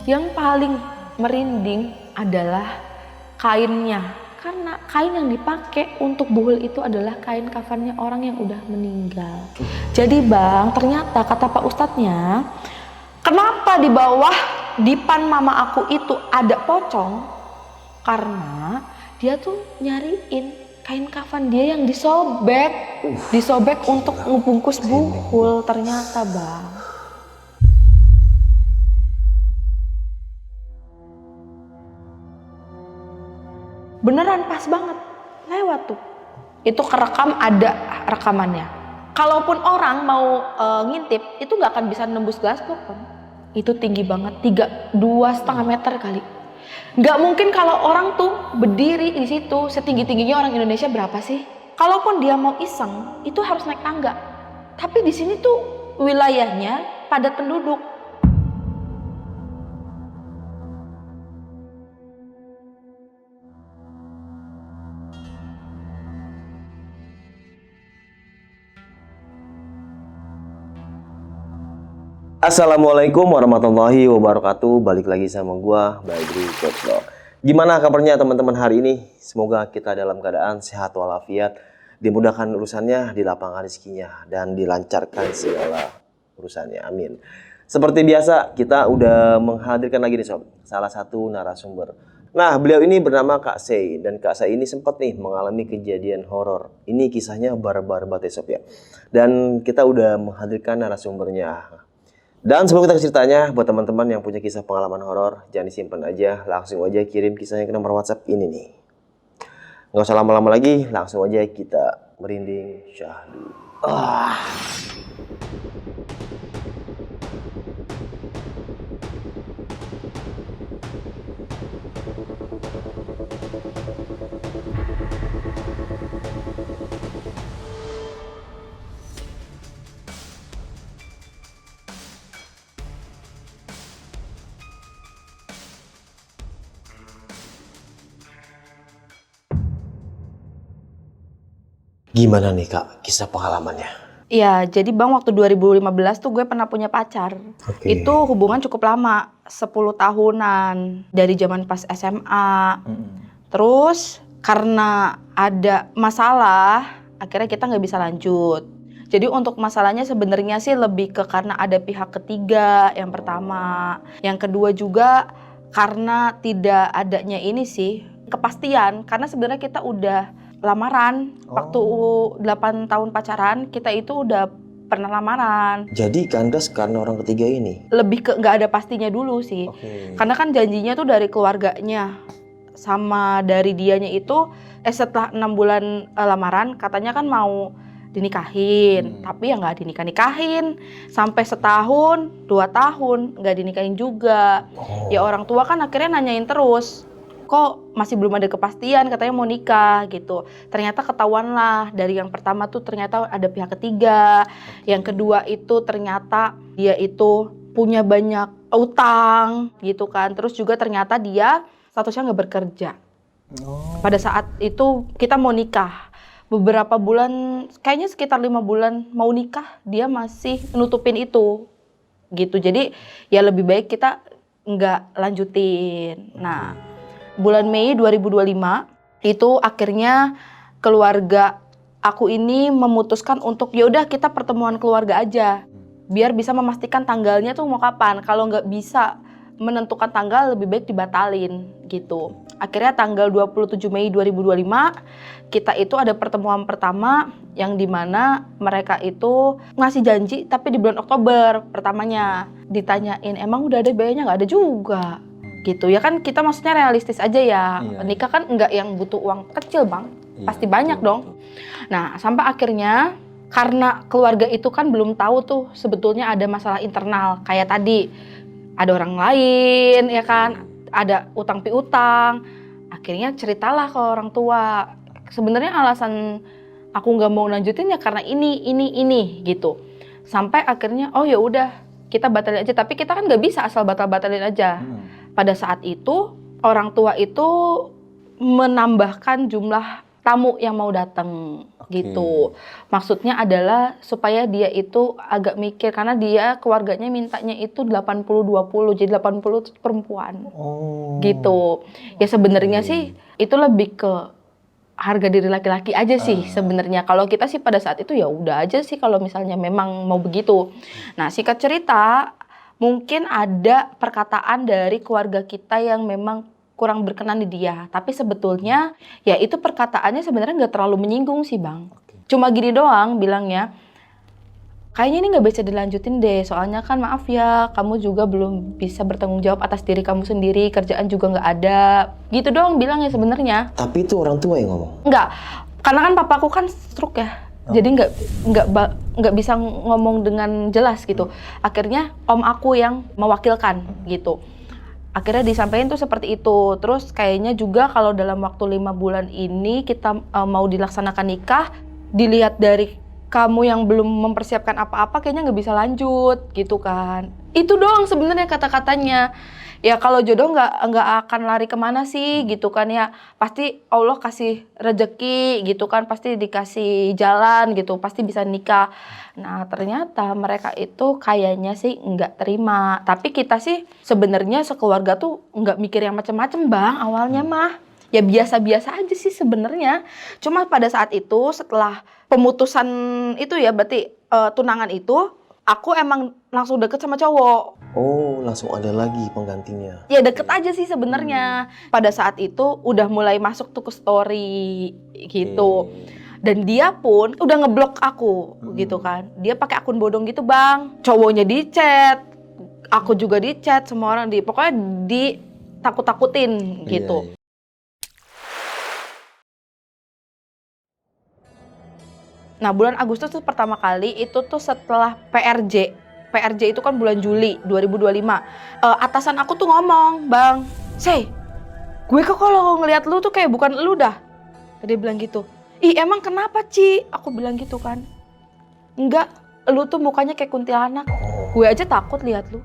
Yang paling merinding adalah kainnya. Karena kain yang dipakai untuk buhul itu adalah kain kafannya orang yang udah meninggal. Jadi bang, ternyata kata Pak Ustadznya, kenapa di bawah dipan mama aku itu ada pocong? Karena dia tuh nyariin kain kafan dia yang disobek untuk ngebungkus buhul ternyata bang. Beneran pas banget, lewat tuh. Itu kerekam, ada rekamannya. Kalaupun orang mau ngintip, itu nggak akan bisa nembus gelas kan? Itu tinggi banget, 2,5 meter kali. Nggak mungkin kalau orang tuh berdiri di situ setinggi-tingginya orang Indonesia berapa sih? Kalaupun dia mau iseng, itu harus naik tangga. Tapi di sini tuh wilayahnya padat penduduk. Assalamualaikum warahmatullahi wabarakatuh. Balik lagi sama gua, Badri Coach. Gimana kabarnya teman-teman hari ini? Semoga kita dalam keadaan sehat walafiat, dimudahkan urusannya, dilapangkan rezekinya, dan dilancarkan segala urusannya. Amin. Seperti biasa, kita udah menghadirkan lagi nih sob, salah satu narasumber. Nah, beliau ini bernama Kak Sei, dan Kak Sei ini sempat nih mengalami kejadian horor. Ini kisahnya barbar banget ya sob ya. Dan kita udah menghadirkan narasumbernya. Dan sebelum kita ke ceritanya, buat teman-teman yang punya kisah pengalaman horor, jangan disimpan aja, langsung aja kirim kisahnya ke nomor WhatsApp ini nih. Nggak usah lama-lama lagi, langsung aja kita merinding syahdu. Gimana nih Kak, kisah pengalamannya? Iya, jadi bang waktu 2015 tuh gue pernah punya pacar. Itu hubungan cukup lama, 10 tahunan. Dari zaman pas SMA. Terus karena ada masalah, akhirnya kita nggak bisa lanjut. Jadi untuk masalahnya sebenarnya sih lebih ke karena ada pihak ketiga yang pertama. Yang kedua juga karena tidak adanya ini sih, kepastian. Karena sebenarnya kita udah lamaran, waktu 8 tahun pacaran, kita itu udah pernah lamaran. Jadi kandas karena orang ketiga ini? Lebih ke nggak ada pastinya dulu sih. Karena kan janjinya tuh dari keluarganya sama dari dianya itu setelah 6 bulan lamaran katanya kan mau dinikahin, tapi ya nggak dinikah-nikahin sampai setahun 2 tahun nggak dinikahin juga. Ya orang tua kan akhirnya nanyain terus, kok masih belum ada kepastian, katanya mau nikah gitu. Ternyata ketahuan lah dari yang pertama tuh ternyata ada pihak ketiga. Yang kedua itu ternyata dia itu punya banyak utang gitu kan. Terus juga ternyata dia statusnya nggak bekerja. Pada saat itu kita mau nikah. Beberapa bulan, kayaknya sekitar 5 bulan mau nikah, dia masih nutupin itu gitu. Jadi ya lebih baik kita nggak lanjutin. Nah, bulan Mei 2025 itu akhirnya keluarga aku ini memutuskan untuk ya udah kita pertemuan keluarga aja biar bisa memastikan tanggalnya tuh mau kapan. Kalau nggak bisa menentukan tanggal lebih baik dibatalin gitu. Akhirnya tanggal 27 Mei 2025 kita itu ada pertemuan pertama yang dimana mereka itu ngasih janji tapi di bulan Oktober pertamanya. Ditanyain emang udah ada biayanya, nggak ada juga gitu ya kan. Kita maksudnya realistis aja ya. Nikah kan nggak yang butuh uang kecil bang, pasti banyak dong. Nah sampai akhirnya karena keluarga itu kan belum tahu tuh sebetulnya ada masalah internal kayak tadi ada orang lain ya kan, ada utang piutang. Akhirnya ceritalah ke orang tua, sebenarnya alasan aku nggak mau lanjutin ya karena ini gitu. Sampai akhirnya oh ya udah kita batalin aja, tapi kita kan nggak bisa asal batalin aja. Pada saat itu orang tua itu menambahkan jumlah tamu yang mau datang gitu. Maksudnya adalah supaya dia itu agak mikir karena dia keluarganya mintanya itu 80-20, jadi 80 perempuan. Gitu. Ya sebenarnya sih itu lebih ke harga diri laki-laki aja sih sebenarnya. Kalau kita sih pada saat itu ya udah aja sih kalau misalnya memang mau begitu. Nah, singkat cerita, mungkin ada perkataan dari keluarga kita yang memang kurang berkenan di dia. Tapi sebetulnya ya itu perkataannya sebenarnya nggak terlalu menyinggung sih, Bang. Cuma gini doang bilangnya, kayaknya ini nggak bisa dilanjutin deh, soalnya kan maaf ya, kamu juga belum bisa bertanggung jawab atas diri kamu sendiri, kerjaan juga nggak ada. Gitu doang bilangnya sebenarnya. Tapi itu orang tua yang ngomong? Nggak, karena kan papaku kan stroke ya. Jadi nggak bisa ngomong dengan jelas gitu. Akhirnya om aku yang mewakilkan gitu. Akhirnya disampaikan tuh seperti itu. Terus kayaknya juga kalau dalam waktu 5 bulan ini kita mau dilaksanakan nikah, dilihat dari kamu yang belum mempersiapkan apa-apa kayaknya nggak bisa lanjut gitu kan. Itu doang sebenarnya kata-katanya. Ya kalau jodoh nggak akan lari kemana sih gitu kan ya. Pasti Allah kasih rezeki gitu kan, pasti dikasih jalan gitu, pasti bisa nikah. Nah ternyata mereka itu kayaknya sih nggak terima. Tapi kita sih sebenarnya sekeluarga tuh nggak mikir yang macem-macem Bang awalnya mah. Ya biasa-biasa aja sih sebenarnya. Cuma pada saat itu setelah pemutusan itu ya berarti tunangan itu, aku emang langsung deket sama cowok. Oh, langsung ada lagi penggantinya. Ya deket aja sih sebenarnya. Pada saat itu udah mulai masuk tuh ke story gitu. Dan dia pun udah ngeblok aku gitu kan. Dia pakai akun bodong gitu Bang. Cowoknya di chat, aku juga di chat, semua orang pokoknya ditakut-takutin gitu. Nah bulan Agustus tuh pertama kali itu tuh setelah PRJ. PRJ itu kan bulan Juli 2025. Atasan aku tuh ngomong, Bang, Say, gue kok kalau ngeliat lu tuh kayak bukan lu dah. Dia bilang gitu. Ih emang kenapa Ci? Aku bilang gitu kan. Enggak, lu tuh mukanya kayak kuntilanak. Gue aja takut lihat lu.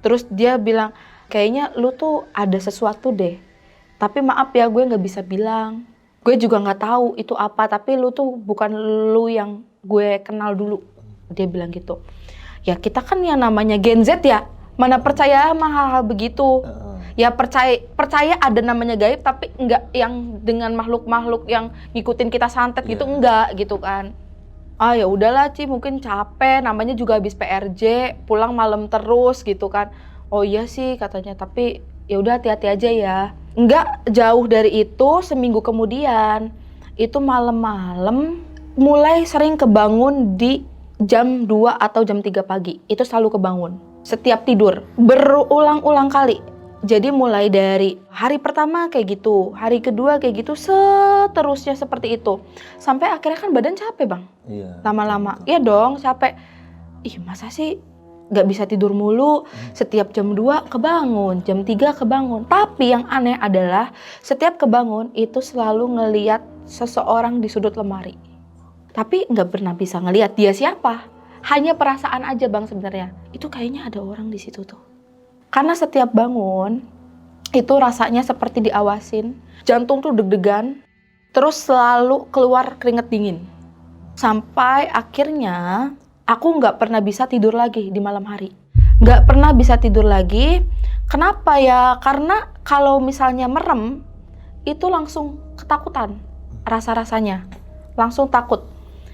Terus dia bilang, kayaknya lu tuh ada sesuatu deh. Tapi maaf ya gue gak bisa bilang. Gue juga nggak tahu itu apa, tapi lu tuh bukan lu yang gue kenal dulu. Dia bilang gitu. Ya kita kan yang namanya Gen Z ya, mana percaya sama hal-hal begitu. Ya percaya ada namanya gaib, tapi nggak yang dengan makhluk-makhluk yang ngikutin kita santet gitu, enggak gitu kan. Ah ya udahlah Ci, mungkin capek, namanya juga habis PRJ, pulang malam terus gitu kan. Oh iya sih katanya, tapi ya udah hati-hati aja ya. Enggak jauh dari itu, seminggu kemudian itu malam-malam mulai sering kebangun di jam 2 atau jam 3 pagi. Itu selalu kebangun setiap tidur, berulang-ulang kali. Jadi mulai dari hari pertama kayak gitu, hari kedua kayak gitu, seterusnya seperti itu. Sampai akhirnya kan badan capek Bang. Iya. Lama-lama, iya dong capek. Ih masa sih gak bisa tidur mulu, setiap jam 2 kebangun, jam 3 kebangun. Tapi yang aneh adalah setiap kebangun itu selalu ngeliat seseorang di sudut lemari. Tapi gak pernah bisa ngeliat dia siapa. Hanya perasaan aja Bang sebenarnya. Itu kayaknya ada orang di situ tuh. Karena setiap bangun itu rasanya seperti diawasin. Jantung tuh deg-degan. Terus selalu keluar keringet dingin. Sampai akhirnya aku nggak pernah bisa tidur lagi di malam hari. Nggak pernah bisa tidur lagi. Kenapa ya? Karena kalau misalnya merem, itu langsung ketakutan. Rasa-rasanya. Langsung takut.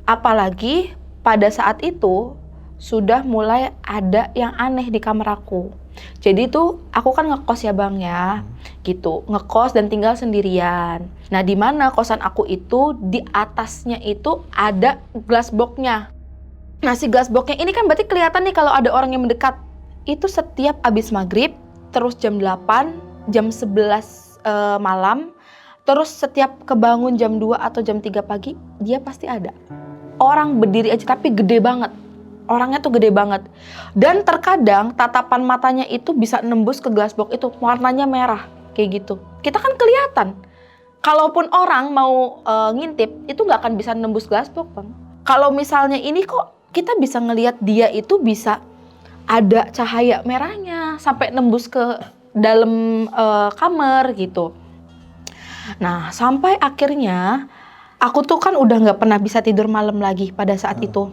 Apalagi pada saat itu, sudah mulai ada yang aneh di kamar aku. Jadi tuh, aku kan ngekos ya Bang ya. Gitu. Ngekos dan tinggal sendirian. Nah di mana kosan aku itu, di atasnya itu ada glass box-nya. Nah si glass box-nya ini kan berarti kelihatan nih kalau ada orang yang mendekat. Itu setiap abis maghrib, terus jam 8, jam 11 malam, terus setiap kebangun jam 2 atau jam 3 pagi, dia pasti ada. Orang berdiri aja tapi gede banget. Orangnya tuh gede banget. Dan terkadang tatapan matanya itu bisa nembus ke glass box itu, warnanya merah kayak gitu. Kita kan kelihatan. Kalaupun orang mau ngintip, itu nggak akan bisa nembus glass box Bang. Kalau misalnya ini kok kita bisa ngelihat dia itu bisa ada cahaya merahnya sampai nembus ke dalam kamar gitu. Nah sampai akhirnya Aku tuh kan udah nggak pernah bisa tidur malam lagi pada saat itu.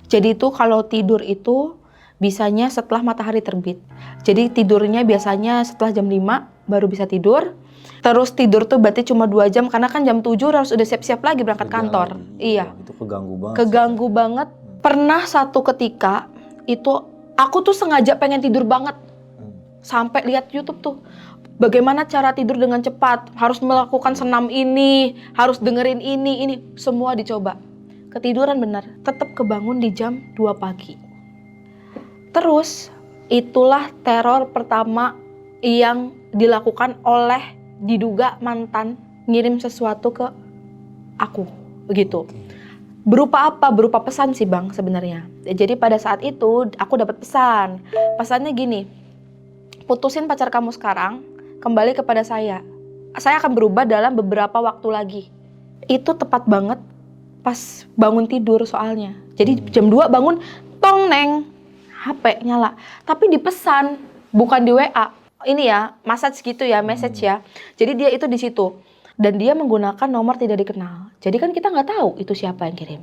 Jadi itu kalau tidur itu bisanya setelah matahari terbit. Jadi tidurnya biasanya setelah jam 5 baru bisa tidur. Terus tidur tuh berarti cuma 2 jam karena kan jam 7 harus udah siap-siap lagi berangkat kantor. Iya. Itu keganggu banget. Keganggu banget. Pernah satu ketika itu aku tuh sengaja pengen tidur banget. Sampai lihat YouTube tuh. Bagaimana cara tidur dengan cepat? Harus melakukan senam ini, harus dengerin ini semua dicoba. Ketiduran bener, tetap kebangun di jam 2 pagi. Terus itulah teror pertama yang dilakukan oleh diduga mantan ngirim sesuatu ke aku, begitu. Berupa apa? Berupa pesan sih Bang sebenarnya. Jadi pada saat itu aku dapat pesan. Pesannya gini, putusin pacar kamu sekarang, kembali kepada saya. Saya akan berubah dalam beberapa waktu lagi. Itu tepat banget pas bangun tidur soalnya. Jadi jam 2 bangun, tong neng, HP nyala. Tapi dipesan, bukan di WA. Ini ya, message gitu ya, message ya. Jadi dia itu di situ. Dan dia menggunakan nomor tidak dikenal. Jadi kan kita nggak tahu itu siapa yang kirim.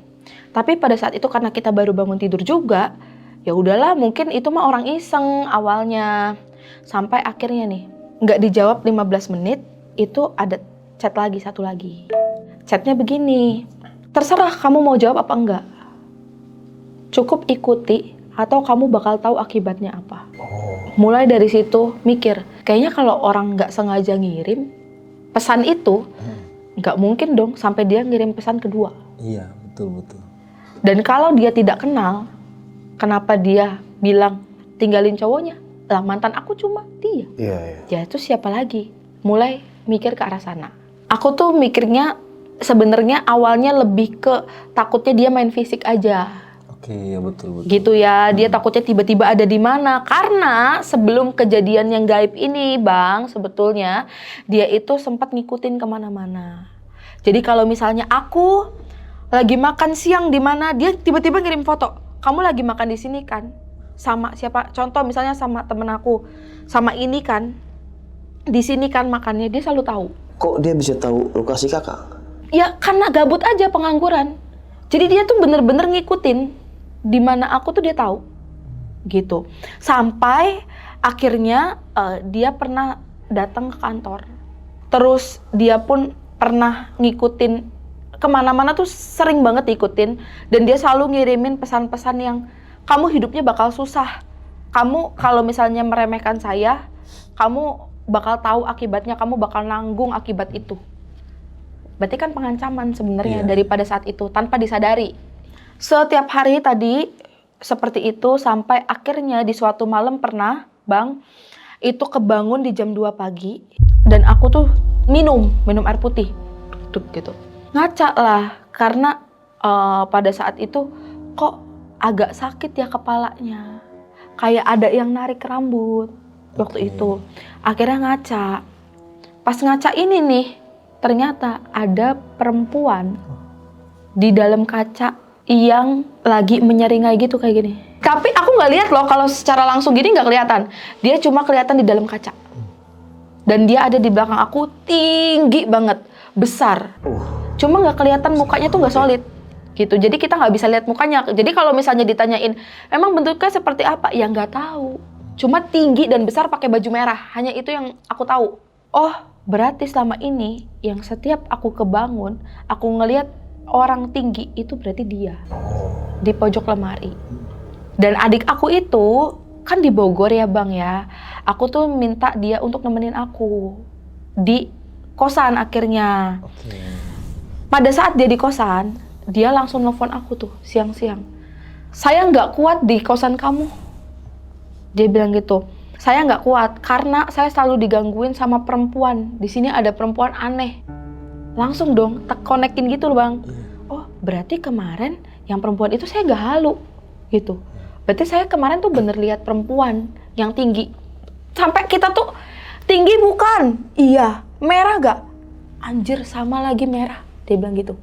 Tapi pada saat itu karena kita baru bangun tidur juga, ya udahlah mungkin itu mah orang iseng awalnya. Sampai akhirnya nih, nggak dijawab 15 menit, itu ada chat lagi, satu lagi. Chatnya begini, terserah kamu mau jawab apa enggak. Cukup ikuti atau kamu bakal tahu akibatnya apa. Mulai dari situ mikir, kayaknya kalau orang nggak sengaja ngirim pesan itu, nggak mungkin dong sampai dia ngirim pesan kedua. Iya, betul. Dan kalau dia tidak kenal, kenapa dia bilang tinggalin cowoknya? Lah mantan aku cuma dia. Iya. Ya itu siapa lagi? Mulai mikir ke arah sana. Aku tuh mikirnya sebenarnya awalnya lebih ke takutnya dia main fisik aja. Oke, ya betul. Gitu ya, dia takutnya tiba-tiba ada di mana. Karena sebelum kejadian yang gaib ini, Bang, sebetulnya dia itu sempat ngikutin kemana-mana. Jadi kalau misalnya aku lagi makan siang di mana, dia tiba-tiba ngirim foto. Kamu lagi makan di sini kan? Sama siapa? Contoh misalnya sama temen aku, sama ini kan? Di sini kan makannya, dia selalu tahu. Kok dia bisa tahu lokasi kakak? Ya karena gabut aja, pengangguran. Jadi dia tuh bener-bener ngikutin di mana aku tuh dia tahu, gitu. Sampai akhirnya dia pernah datang ke kantor. Terus dia pun pernah ngikutin kemana-mana tuh sering banget ikutin. Dan dia selalu ngirimin pesan-pesan yang kamu hidupnya bakal susah. Kamu kalau misalnya meremehkan saya, kamu bakal tahu akibatnya, kamu bakal nanggung akibat itu. Berarti kan pengancaman sebenarnya daripada saat itu tanpa disadari. Setiap hari tadi seperti itu sampai akhirnya di suatu malam pernah, Bang, itu kebangun di jam 2 pagi dan aku tuh minum air putih. Gitu. Ngaca lah karena pada saat itu kok agak sakit ya kepalanya. Kayak ada yang narik rambut waktu itu. Akhirnya ngaca. Pas ngaca ini nih, ternyata ada perempuan di dalam kaca yang lagi menyeringai gitu kayak gini. Tapi aku nggak lihat loh kalau secara langsung gini nggak kelihatan. Dia cuma kelihatan di dalam kaca. Dan dia ada di belakang aku tinggi banget, besar. Cuma nggak kelihatan mukanya tuh nggak solid. Gitu. Jadi kita nggak bisa lihat mukanya. Jadi kalau misalnya ditanyain, emang bentuknya seperti apa? Ya nggak tahu. Cuma tinggi dan besar pakai baju merah. Hanya itu yang aku tahu. Oh, berarti selama ini yang setiap aku kebangun, aku ngelihat orang tinggi itu berarti dia di pojok lemari. Dan adik aku itu kan di Bogor ya Bang ya. Aku tuh minta dia untuk nemenin aku di kosan akhirnya. Pada saat dia di kosan, dia langsung nelfon aku tuh siang-siang. Saya nggak kuat di kosan kamu. Dia bilang gitu. Saya nggak kuat karena saya selalu digangguin sama perempuan. Di sini ada perempuan aneh. Langsung dong, konekin gitu loh Bang. Oh, berarti kemarin yang perempuan itu saya nggak halu, gitu. Berarti saya kemarin tuh bener lihat perempuan yang tinggi. Sampai kita tuh, tinggi bukan? Iya. Merah gak? Anjir, sama lagi merah. Dia bilang gitu.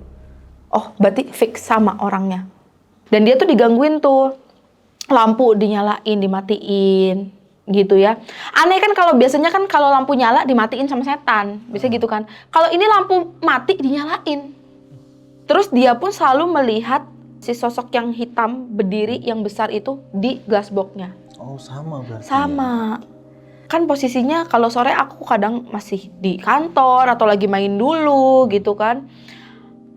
Oh, berarti fix sama orangnya. Dan dia tuh digangguin tuh. Lampu dinyalain, dimatiin. Gitu ya. Aneh kan kalau biasanya kan kalau lampu nyala dimatiin sama setan. Biasanya gitu kan. Kalau ini lampu mati dinyalain. Terus dia pun selalu melihat si sosok yang hitam berdiri yang besar itu di glass box-nya. Oh, sama berarti. Sama. Kan posisinya kalau sore aku kadang masih di kantor atau lagi main dulu gitu kan.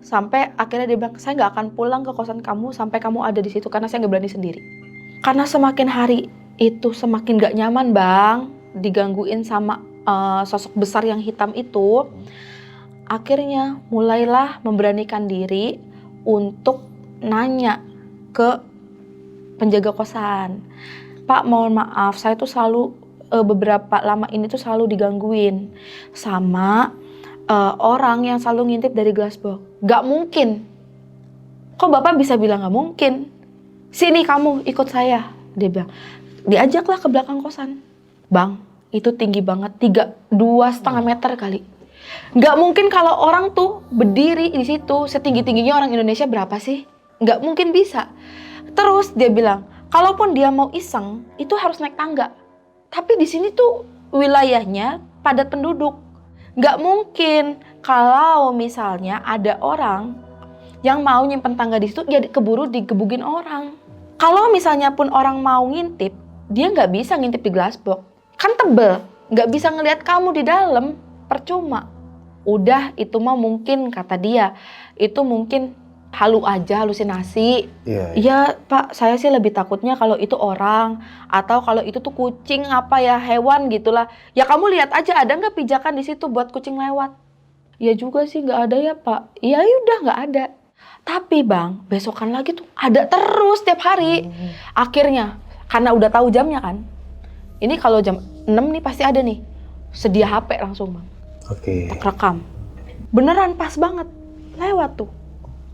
Sampai akhirnya dia bilang, saya nggak akan pulang ke kosan kamu sampai kamu ada di situ karena saya nggak berani sendiri. Karena semakin hari itu semakin nggak nyaman bang, digangguin sama sosok besar yang hitam itu. Akhirnya mulailah memberanikan diri untuk nanya ke penjaga kosan. Pak, mohon maaf, saya tuh selalu beberapa lama ini tuh selalu digangguin sama orang yang selalu ngintip dari glass box. Gak mungkin. Kok Bapak bisa bilang gak mungkin? Sini kamu ikut saya. Dia bilang, diajaklah ke belakang kosan. Bang, itu tinggi banget, 2,5 meter kali. Gak mungkin kalau orang tuh berdiri di situ, setinggi-tingginya orang Indonesia berapa sih? Gak mungkin bisa. Terus dia bilang, kalaupun dia mau iseng, itu harus naik tangga. Tapi di sini tuh wilayahnya padat penduduk. Gak mungkin kalau misalnya ada orang yang mau nyimpen tangga di situ, ya keburu digebugin orang. Kalau misalnya pun orang mau ngintip, dia nggak bisa ngintip di glass box. Kan tebel, nggak bisa ngelihat kamu di dalam, percuma. Udah, itu mah mungkin, kata dia, itu mungkin halusinasi. Iya Pak, saya sih lebih takutnya kalau itu orang atau kalau itu tuh kucing apa ya, hewan gitulah. Ya kamu lihat aja ada nggak pijakan di situ buat kucing lewat? Ya juga sih nggak ada ya Pak. Ya udah nggak ada. Tapi bang, besokan lagi tuh ada terus tiap hari. Akhirnya karena udah tahu jamnya kan. Ini kalau jam 6 nih pasti ada nih. Sedia HP langsung bang. Oke. Rekam. Beneran pas banget lewat tuh.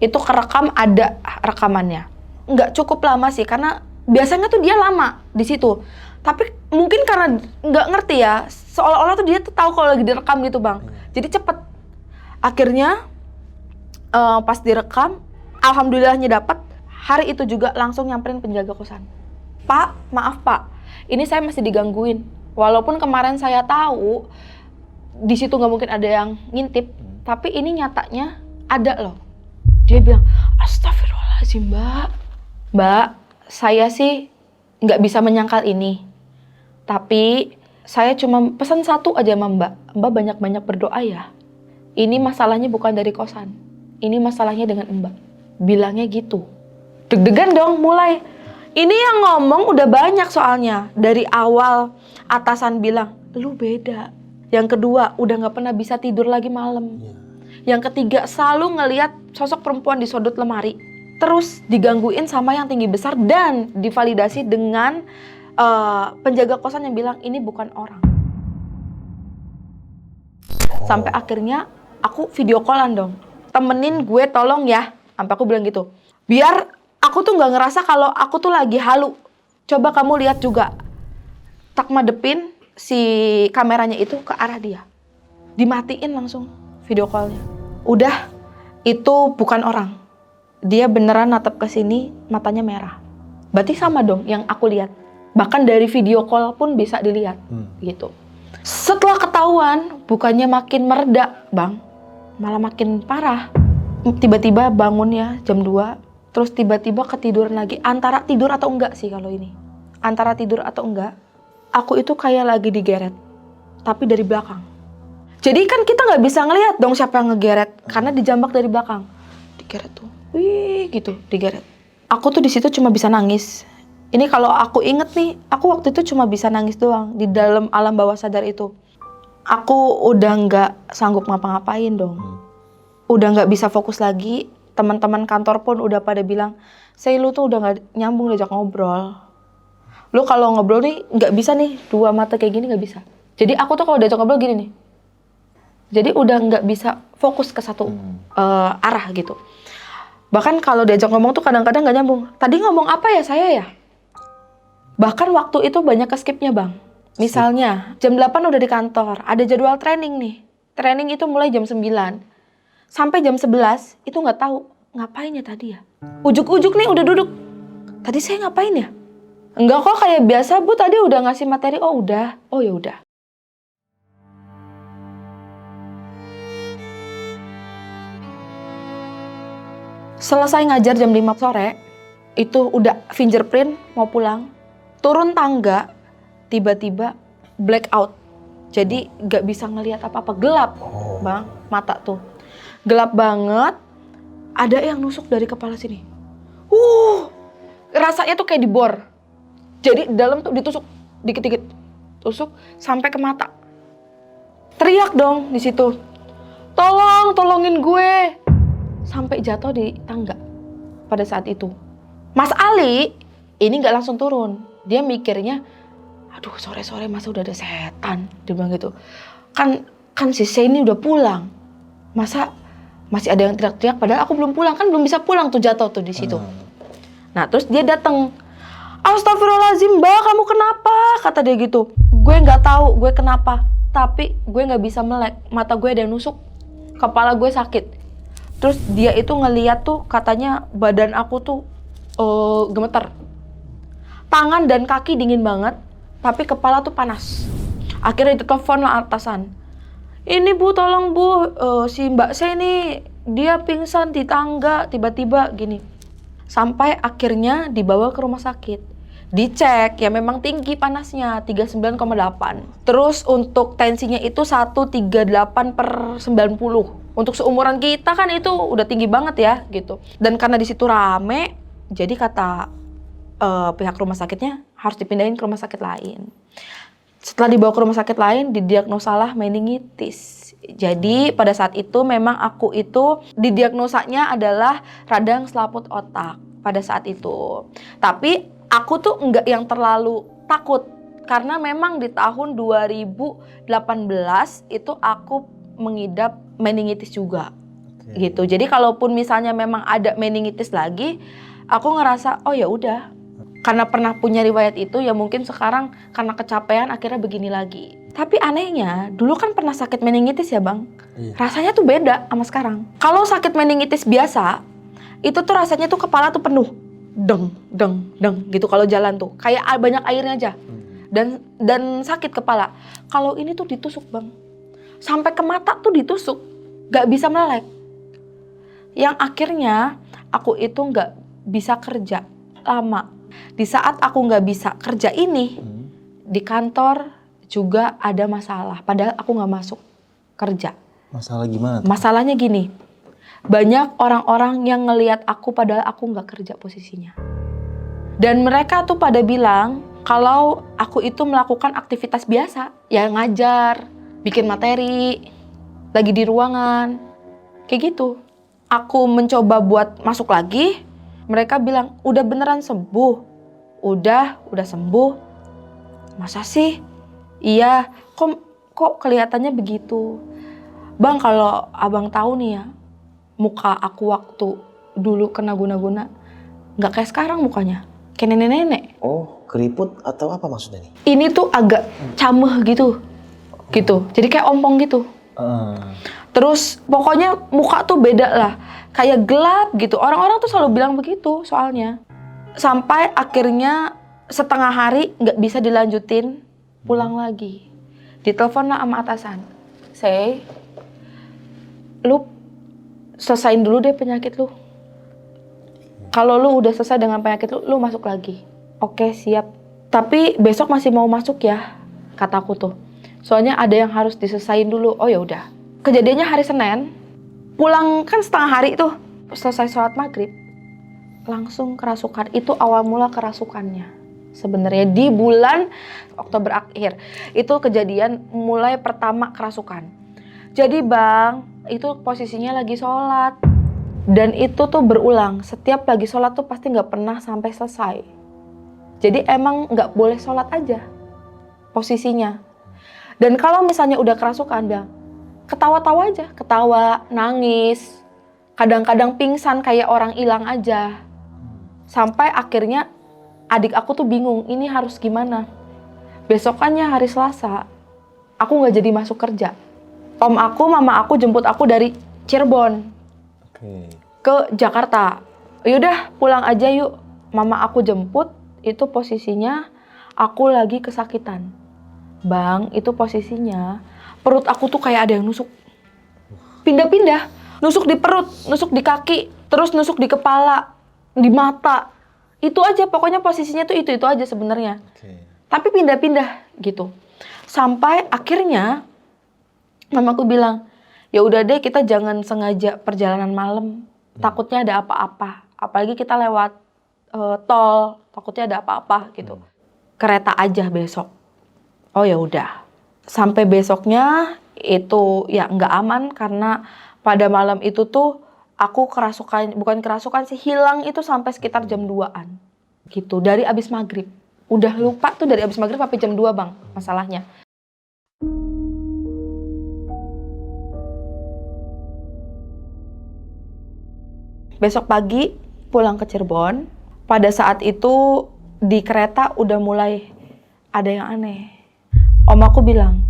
Itu kerekam, ada rekamannya. Nggak cukup lama sih, karena biasanya tuh dia lama di situ. Tapi mungkin karena nggak ngerti ya, seolah-olah tuh dia tuh tahu kalau lagi direkam gitu bang. Jadi cepet. Akhirnya pas direkam, alhamdulillahnya dapat. Hari itu juga langsung nyamperin penjaga kosan. Pak, maaf Pak, ini saya masih digangguin. Walaupun kemarin saya tahu di situ nggak mungkin ada yang ngintip, tapi ini nyatanya ada loh. Dia bilang, astagfirullahaladzim Mbak, saya sih nggak bisa menyangkal ini. Tapi saya cuma pesan satu aja sama Mbak banyak-banyak berdoa ya. Ini masalahnya bukan dari kosan, ini masalahnya dengan Mbak. Bilangnya gitu. Deg-degan dong mulai. Ini yang ngomong udah banyak soalnya. Dari awal atasan bilang, lu beda. Yang kedua, udah nggak pernah bisa tidur lagi malam. Yang ketiga, selalu ngelihat sosok perempuan di sudut lemari. Terus digangguin sama yang tinggi besar dan divalidasi dengan penjaga kosan yang bilang ini bukan orang. Sampai akhirnya aku video callan dong. Temenin gue tolong ya. Sampai aku bilang gitu. Biar aku tuh nggak ngerasa kalau aku tuh lagi halu. Coba kamu lihat juga. Tak madepin si kameranya itu ke arah dia. Dimatiin langsung video callnya. Udah, itu bukan orang. Dia beneran natap ke sini, matanya merah. Berarti sama dong yang aku lihat. Bahkan dari video call pun bisa dilihat, gitu. Setelah ketahuan, bukannya makin mereda, bang, malah makin parah. Tiba-tiba bangun ya jam 2, terus tiba-tiba ketiduran lagi. Antara tidur atau enggak sih kalau ini. Antara tidur atau enggak, aku itu kayak lagi digeret, tapi dari belakang. Jadi kan kita nggak bisa ngelihat dong siapa yang ngegeret karena dijambak dari belakang. Digeret tuh, wih gitu, digeret. Aku tuh di situ cuma bisa nangis. Ini kalau aku inget nih, aku waktu itu cuma bisa nangis doang di dalam alam bawah sadar itu. Aku udah nggak sanggup ngapa-ngapain dong. Udah nggak bisa fokus lagi. Teman-teman kantor pun udah pada bilang, "Say, lu tuh udah nggak nyambung diajak ngobrol. Lu kalau ngobrol nih nggak bisa nih, dua mata kayak gini nggak bisa." Jadi aku tuh kalau diajak ngobrol gini nih. Jadi udah nggak bisa fokus ke satu arah gitu. Bahkan kalau diajak ngomong tuh kadang-kadang nggak nyambung. Tadi ngomong apa ya saya ya? Bahkan waktu itu banyak ke-skipnya bang. Misalnya jam 8 udah di kantor, ada jadwal training nih. Training itu mulai jam 9. Sampai jam 11 itu nggak tahu ngapain ya tadi ya. Ujuk-ujuk nih udah duduk. Tadi saya ngapain ya? Enggak kok, kayak biasa Bu, tadi udah ngasih materi. Oh udah, oh ya udah. Selesai ngajar jam 5 sore, itu udah fingerprint mau pulang. Turun tangga, tiba-tiba blackout. Jadi gak bisa ngelihat apa-apa, gelap bang, mata tuh. Gelap banget, ada yang nusuk dari kepala sini. Rasanya tuh kayak dibor. Jadi dalam tuh ditusuk, dikit-dikit. Tusuk sampai ke mata. Teriak dong di situ. Tolongin gue. Sampai jatuh di tangga pada saat itu. Mas Ali ini gak langsung turun. Dia mikirnya, aduh sore-sore masa udah ada setan, dia bilang gitu. Kan si Seni udah pulang, masa masih ada yang teriak-teriak padahal aku belum pulang, kan belum bisa pulang tuh, jatuh tuh di situ. Nah terus dia datang, astagfirullahaladzim mbak, kamu kenapa? Kata dia gitu. Gue nggak tahu gue kenapa, tapi gue nggak bisa melek, mata gue ada yang nusuk, kepala gue sakit. Terus dia itu ngeliat tuh katanya badan aku tuh gemeter, tangan dan kaki dingin banget. Tapi kepala tuh panas. Akhirnya ditelepon lah atasan. Ini bu, tolong bu, si mbak saya ini dia pingsan di tangga tiba-tiba gini. Sampai akhirnya dibawa ke rumah sakit. Dicek, ya memang tinggi panasnya, 39,8. Terus untuk tensinya itu 138/90. Untuk seumuran kita kan itu udah tinggi banget ya gitu. Dan karena di situ rame, jadi kata pihak rumah sakitnya harus dipindahin ke rumah sakit lain. Setelah dibawa ke rumah sakit lain, didiagnosalah meningitis. Jadi pada saat itu memang aku itu didiagnosanya adalah radang selaput otak pada saat itu. Tapi aku tuh enggak yang terlalu takut karena memang di tahun 2018 itu aku mengidap meningitis juga. Gitu. Jadi kalaupun misalnya memang ada meningitis lagi, aku ngerasa oh ya udah. Karena pernah punya riwayat itu, ya mungkin sekarang karena kecapean akhirnya begini lagi. Tapi anehnya, dulu kan pernah sakit meningitis ya bang. Iya. Rasanya tuh beda sama sekarang. Kalau sakit meningitis biasa, itu tuh rasanya tuh kepala tuh penuh. Deng gitu kalau jalan tuh. Kayak banyak airnya aja. Dan sakit kepala. Kalau ini tuh ditusuk bang. Sampai ke mata tuh ditusuk. Gak bisa melek. Yang akhirnya aku itu gak bisa kerja lama. Di saat aku nggak bisa kerja ini, di kantor juga ada masalah. Padahal aku nggak masuk kerja. Masalah gimana tuh? Masalahnya gini, banyak orang-orang yang ngelihat aku padahal aku nggak kerja posisinya. Dan mereka tuh pada bilang kalau aku itu melakukan aktivitas biasa, ya ngajar, bikin materi, lagi di ruangan, kayak gitu. Aku mencoba buat masuk lagi. Mereka bilang, udah beneran sembuh? Udah sembuh. Masa sih? Iya, kok kelihatannya begitu? Bang, kalau abang tahu nih ya, muka aku waktu dulu kena guna-guna, nggak kayak sekarang mukanya. Kayak nenek-nenek. Oh, keriput atau apa maksudnya nih? Ini tuh agak cameh gitu. Gitu, jadi kayak ompong gitu. Terus pokoknya muka tuh beda lah. Kayak gelap gitu. Orang-orang tuh selalu bilang begitu soalnya. Sampai akhirnya setengah hari nggak bisa dilanjutin, pulang lagi. Ditelepon lah sama atasan. Lu selesain dulu deh penyakit lu. Kalau lu udah selesai dengan penyakit lu masuk lagi. Oke, siap. Tapi besok masih mau masuk ya, kataku tuh. Soalnya ada yang harus diselesain dulu. Oh ya udah. Kejadiannya hari Senin. Pulang kan setengah hari tuh, selesai sholat maghrib, langsung kerasukan. Itu awal mula kerasukannya. Sebenarnya di bulan Oktober akhir, itu kejadian mulai pertama kerasukan. Jadi bang, itu posisinya lagi sholat. Dan itu tuh berulang, setiap lagi sholat tuh pasti gak pernah sampai selesai. Jadi emang gak boleh sholat aja posisinya. Dan kalau misalnya udah kerasukan, bang, ketawa-tawa aja, ketawa, nangis, kadang-kadang pingsan kayak orang hilang aja. Sampai akhirnya adik aku tuh bingung, ini harus gimana. Besokannya hari Selasa, aku nggak jadi masuk kerja. Om aku, mama aku jemput aku dari Cirebon ke Jakarta. Yaudah pulang aja yuk, mama aku jemput. Itu posisinya aku lagi kesakitan. Bang, itu posisinya perut aku tuh kayak ada yang nusuk. Pindah-pindah, nusuk di perut, nusuk di kaki. terus nusuk di kepala, di mata. Itu aja, pokoknya posisinya tuh itu aja sebenarnya. Tapi pindah-pindah gitu. Sampai akhirnya mamaku bilang, ya udah deh kita jangan sengaja perjalanan malam. Takutnya ada apa-apa. Apalagi kita lewat tol, takutnya ada apa-apa gitu. Kereta aja besok. Oh ya udah. Sampai besoknya itu ya nggak aman karena pada malam itu tuh aku bukan kerasukan sih, hilang itu sampai sekitar jam 2-an. Gitu, dari abis maghrib. Udah lupa tuh dari abis maghrib sampai jam 2 bang, masalahnya. Besok pagi pulang ke Cirebon, pada saat itu di kereta udah mulai ada yang aneh. Om aku bilang,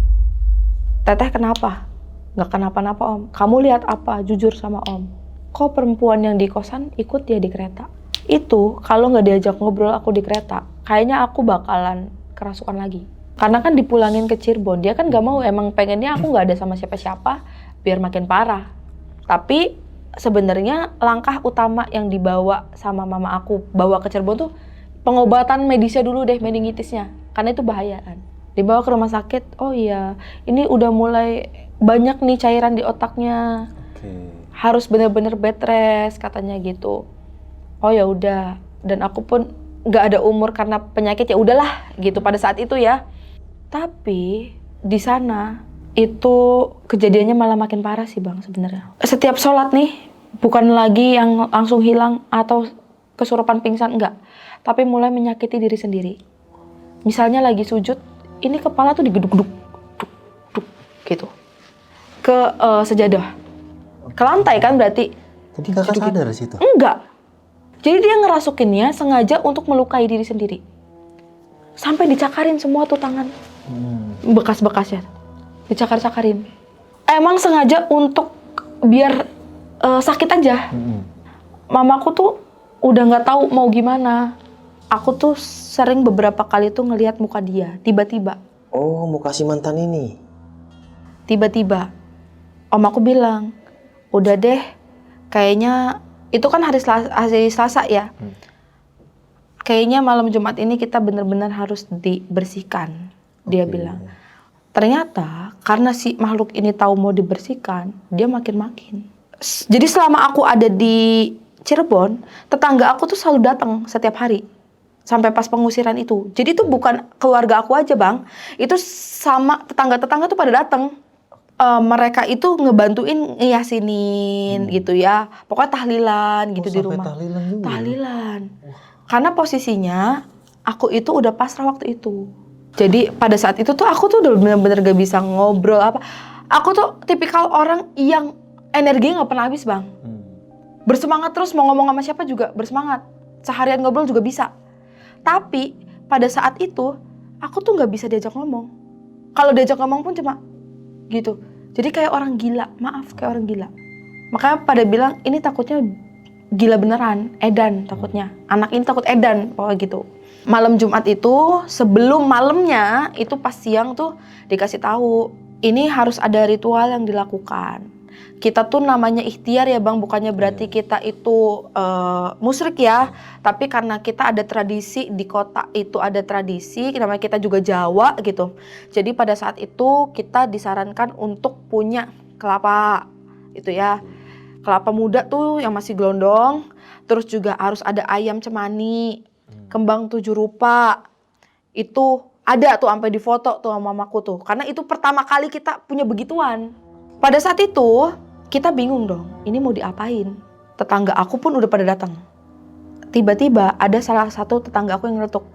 Teteh kenapa? Nggak kenapa-napa om. Kamu lihat apa? Jujur sama om. Kok perempuan yang di kosan ikut dia di kereta? Itu kalau nggak diajak ngobrol aku di kereta, kayaknya aku bakalan kerasukan lagi. Karena kan dipulangin ke Cirebon, dia kan nggak mau, emang pengennya aku nggak ada sama siapa-siapa, biar makin parah. Tapi sebenarnya langkah utama yang dibawa sama mama aku bawa ke Cirebon tuh pengobatan medisnya dulu deh, meningitisnya, karena itu bahaya kan. Dibawa ke rumah sakit, oh iya, ini udah mulai banyak nih cairan di otaknya, harus bener-bener bed rest katanya gitu. Oh ya udah, dan aku pun nggak ada umur karena penyakit, ya udahlah gitu pada saat itu ya. Tapi di sana itu kejadiannya malah makin parah sih bang sebenarnya. Setiap sholat nih bukan lagi yang langsung hilang atau kesurupan pingsan, enggak, tapi mulai menyakiti diri sendiri. Misalnya lagi sujud, ini kepala tuh digeduk-geduk gitu ke sejadah, ke lantai kan berarti. Jadi kakak sadar di situ? Enggak. Jadi dia ngerasukinnya sengaja untuk melukai diri sendiri. Sampai dicakarin semua tuh tangan. Bekas-bekasnya. Dicakar-cakarin. Emang sengaja untuk biar sakit aja. Mamaku tuh udah nggak tahu mau gimana. Aku tuh sering beberapa kali tuh ngelihat muka dia, tiba-tiba. Oh, muka si mantan ini? Tiba-tiba. Om aku bilang, udah deh, kayaknya itu kan hari Selasa ya. Kayaknya malam Jumat ini kita benar-benar harus dibersihkan. Dia bilang. Ternyata karena si makhluk ini tahu mau dibersihkan, dia makin-makin. Jadi selama aku ada di Cirebon, tetangga aku tuh selalu datang setiap hari. Sampai pas pengusiran itu. Jadi itu bukan keluarga aku aja bang, itu sama tetangga-tetangga tuh pada datang. Mereka itu ngebantuin ngiyasinin gitu ya. Pokoknya tahlilan gitu di rumah. Tahlilan juga. Tahlilan. Karena posisinya aku itu udah pasrah waktu itu. Jadi pada saat itu tuh aku tuh udah bener-bener gak bisa ngobrol apa. Aku tuh tipikal orang yang energinya gak pernah habis bang. Bersemangat terus, mau ngomong sama siapa juga bersemangat. Seharian ngobrol juga bisa. Tapi pada saat itu aku tuh gak bisa diajak ngomong. Kalau diajak ngomong pun cuma gitu. Jadi kayak orang gila, maaf kayak orang gila. Makanya pada bilang ini takutnya gila beneran, edan takutnya. Anak ini takut edan, pokoknya gitu. Malam Jumat itu, sebelum malamnya, itu pas siang tuh dikasih tahu, ini harus ada ritual yang dilakukan. Kita tuh namanya ikhtiar ya bang, bukannya berarti kita itu musyrik ya. Tapi karena kita ada tradisi, di kota itu ada tradisi, namanya kita juga Jawa gitu. Jadi pada saat itu kita disarankan untuk punya kelapa, itu ya. Kelapa muda tuh yang masih gelondong, terus juga harus ada ayam cemani, kembang 7 rupa. Itu ada tuh sampai difoto tuh sama mamaku tuh. Karena itu pertama kali kita punya begituan. Pada saat itu kita bingung dong, ini mau diapain? Tetangga aku pun udah pada datang. Tiba-tiba ada salah satu tetangga aku yang ngeletuk.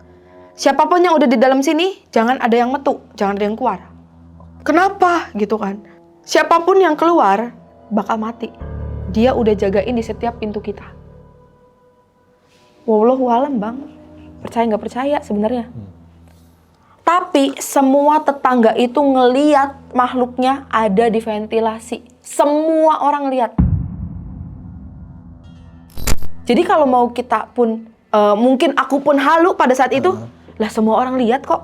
Siapapun yang udah di dalam sini, jangan ada yang metu, jangan ada yang keluar. Kenapa? Gitu kan. Siapapun yang keluar bakal mati. Dia udah jagain di setiap pintu kita. Wallahualam bang, percaya nggak percaya sebenarnya. Tapi semua tetangga itu ngeliat makhluknya ada di ventilasi. Semua orang lihat. Jadi kalau mau kita pun, mungkin aku pun halu pada saat itu, lah semua orang lihat kok.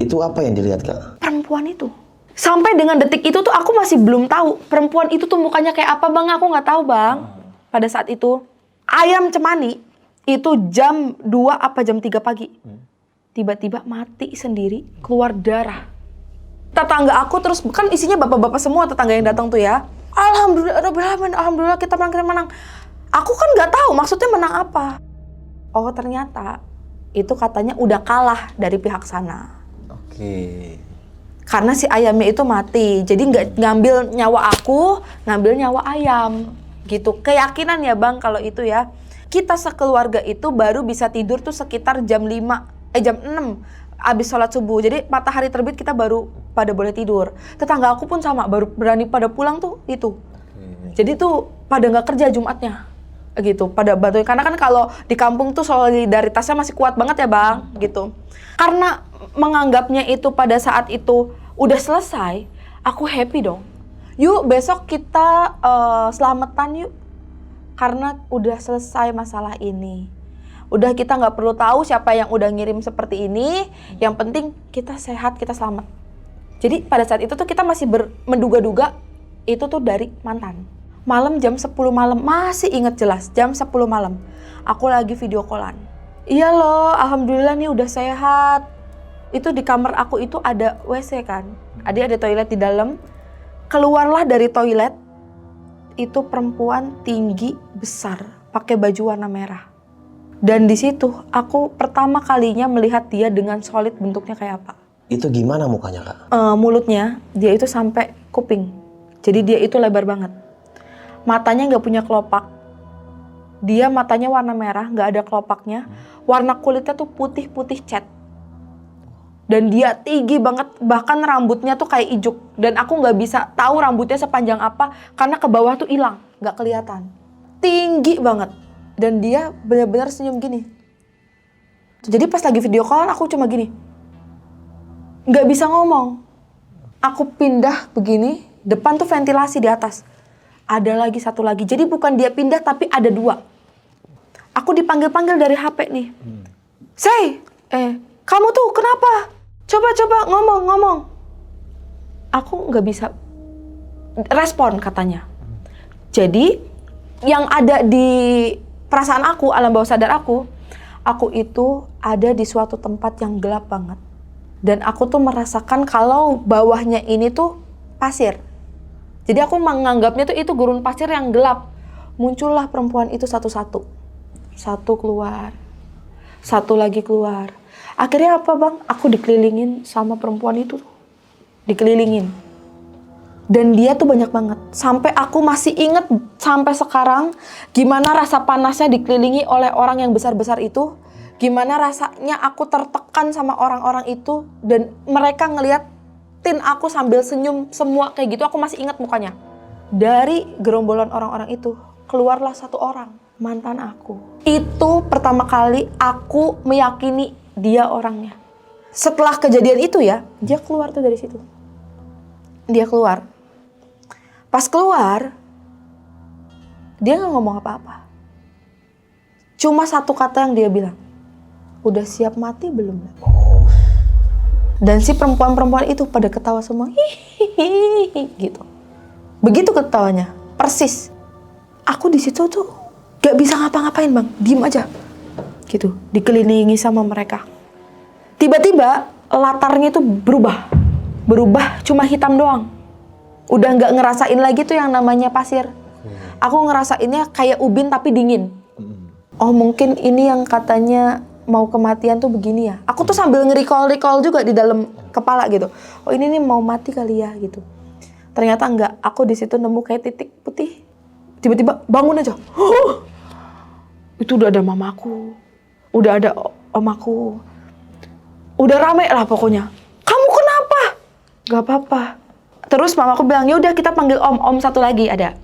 Itu apa yang dilihat kak? Perempuan itu. Sampai dengan detik itu tuh aku masih belum tahu perempuan itu tuh mukanya kayak apa bang, aku nggak tahu bang. pada saat itu ayam cemani itu jam 2 apa jam 3 pagi. Tiba-tiba mati sendiri, keluar darah. Tetangga aku terus, kan isinya bapak-bapak semua tetangga yang datang tuh ya. Alhamdulillah kita menang. Aku kan nggak tahu maksudnya menang apa. Oh ternyata itu katanya udah kalah dari pihak sana. Oke. Karena si ayamnya itu mati, jadi nggak ngambil nyawa aku, ngambil nyawa ayam. Gitu, keyakinan ya bang kalau itu ya. Kita sekeluarga itu baru bisa tidur tuh sekitar jam 6 abis sholat subuh. Jadi matahari terbit kita baru pada boleh tidur. Tetangga aku pun sama, baru berani pada pulang tuh itu. Jadi tuh pada nggak kerja Jumatnya gitu, pada bantuin. Karena kan kalau di kampung tuh solidaritasnya masih kuat banget ya bang gitu. Karena menganggapnya itu pada saat itu udah selesai, aku happy dong. Yuk besok kita selamatan yuk. Karena udah selesai masalah ini. Udah kita nggak perlu tahu siapa yang udah ngirim seperti ini. Yang penting kita sehat, kita selamat. Jadi pada saat itu tuh kita masih menduga-duga itu tuh dari mantan. Malam jam 10 malam, masih inget jelas, jam 10 malam. Aku lagi video callan. Iya loh, alhamdulillah nih udah sehat. Itu di kamar aku itu ada WC kan. Ada toilet di dalam. Keluarlah dari toilet, itu perempuan tinggi, besar, pakai baju warna merah. Dan di situ aku pertama kalinya melihat dia dengan solid bentuknya kayak apa. Itu gimana mukanya kak? Mulutnya dia itu sampai kuping. Jadi dia itu lebar banget. Matanya nggak punya kelopak. Dia matanya warna merah, nggak ada kelopaknya. Warna kulitnya tuh putih-putih cat. Dan dia tinggi banget, bahkan rambutnya tuh kayak ijuk. Dan aku nggak bisa tahu rambutnya sepanjang apa, karena ke bawah tuh hilang, nggak kelihatan. Tinggi banget. Dan dia benar-benar senyum gini. Jadi pas lagi video call aku cuma gini. Nggak bisa ngomong. Aku pindah begini, depan tuh ventilasi di atas. Ada lagi satu lagi. Jadi bukan dia pindah tapi ada 2. Aku dipanggil-panggil dari HP nih. Say, kamu tuh kenapa? Coba ngomong. Aku nggak bisa respon katanya. Jadi yang ada di perasaan aku, alam bawah sadar aku itu ada di suatu tempat yang gelap banget. Dan aku tuh merasakan kalau bawahnya ini tuh pasir. Jadi aku menganggapnya tuh itu gurun pasir yang gelap. Muncullah perempuan itu satu-satu. Satu keluar. Satu lagi keluar. Akhirnya apa bang? Aku dikelilingin sama perempuan itu. Dikelilingin. Dan dia tuh banyak banget. Sampai aku masih inget sampai sekarang gimana rasa panasnya dikelilingi oleh orang yang besar-besar itu. Gimana rasanya aku tertekan sama orang-orang itu. Dan mereka ngeliatin aku sambil senyum semua kayak gitu. Aku masih inget mukanya. Dari gerombolan orang-orang itu keluarlah satu orang. Mantan aku. Itu pertama kali aku meyakini dia orangnya. Setelah kejadian itu ya, dia keluar tuh dari situ. Dia keluar. Pas keluar, dia gak ngomong apa-apa. Cuma satu kata yang dia bilang, udah siap mati belum? Dan si perempuan-perempuan itu pada ketawa semua, hihihi gitu. Begitu ketawanya, persis. Aku di situ tuh gak bisa ngapa-ngapain bang, diem aja. Gitu, dikelilingi sama mereka. Tiba-tiba latarnya itu berubah cuma hitam doang. Udah nggak ngerasain lagi tuh yang namanya pasir. Aku ngerasainnya kayak ubin tapi dingin. Oh mungkin ini yang katanya mau kematian tuh begini ya. Aku tuh sambil nge-recall juga di dalam kepala gitu. Oh ini nih mau mati kali ya gitu. Ternyata enggak. Aku di situ nemu kayak titik putih. Tiba-tiba bangun aja. Itu udah ada mamaku. Udah ada omaku. Udah rame lah pokoknya. Kamu kenapa? Gak apa-apa. Terus mamaku bilang, ya udah kita panggil om satu lagi ada.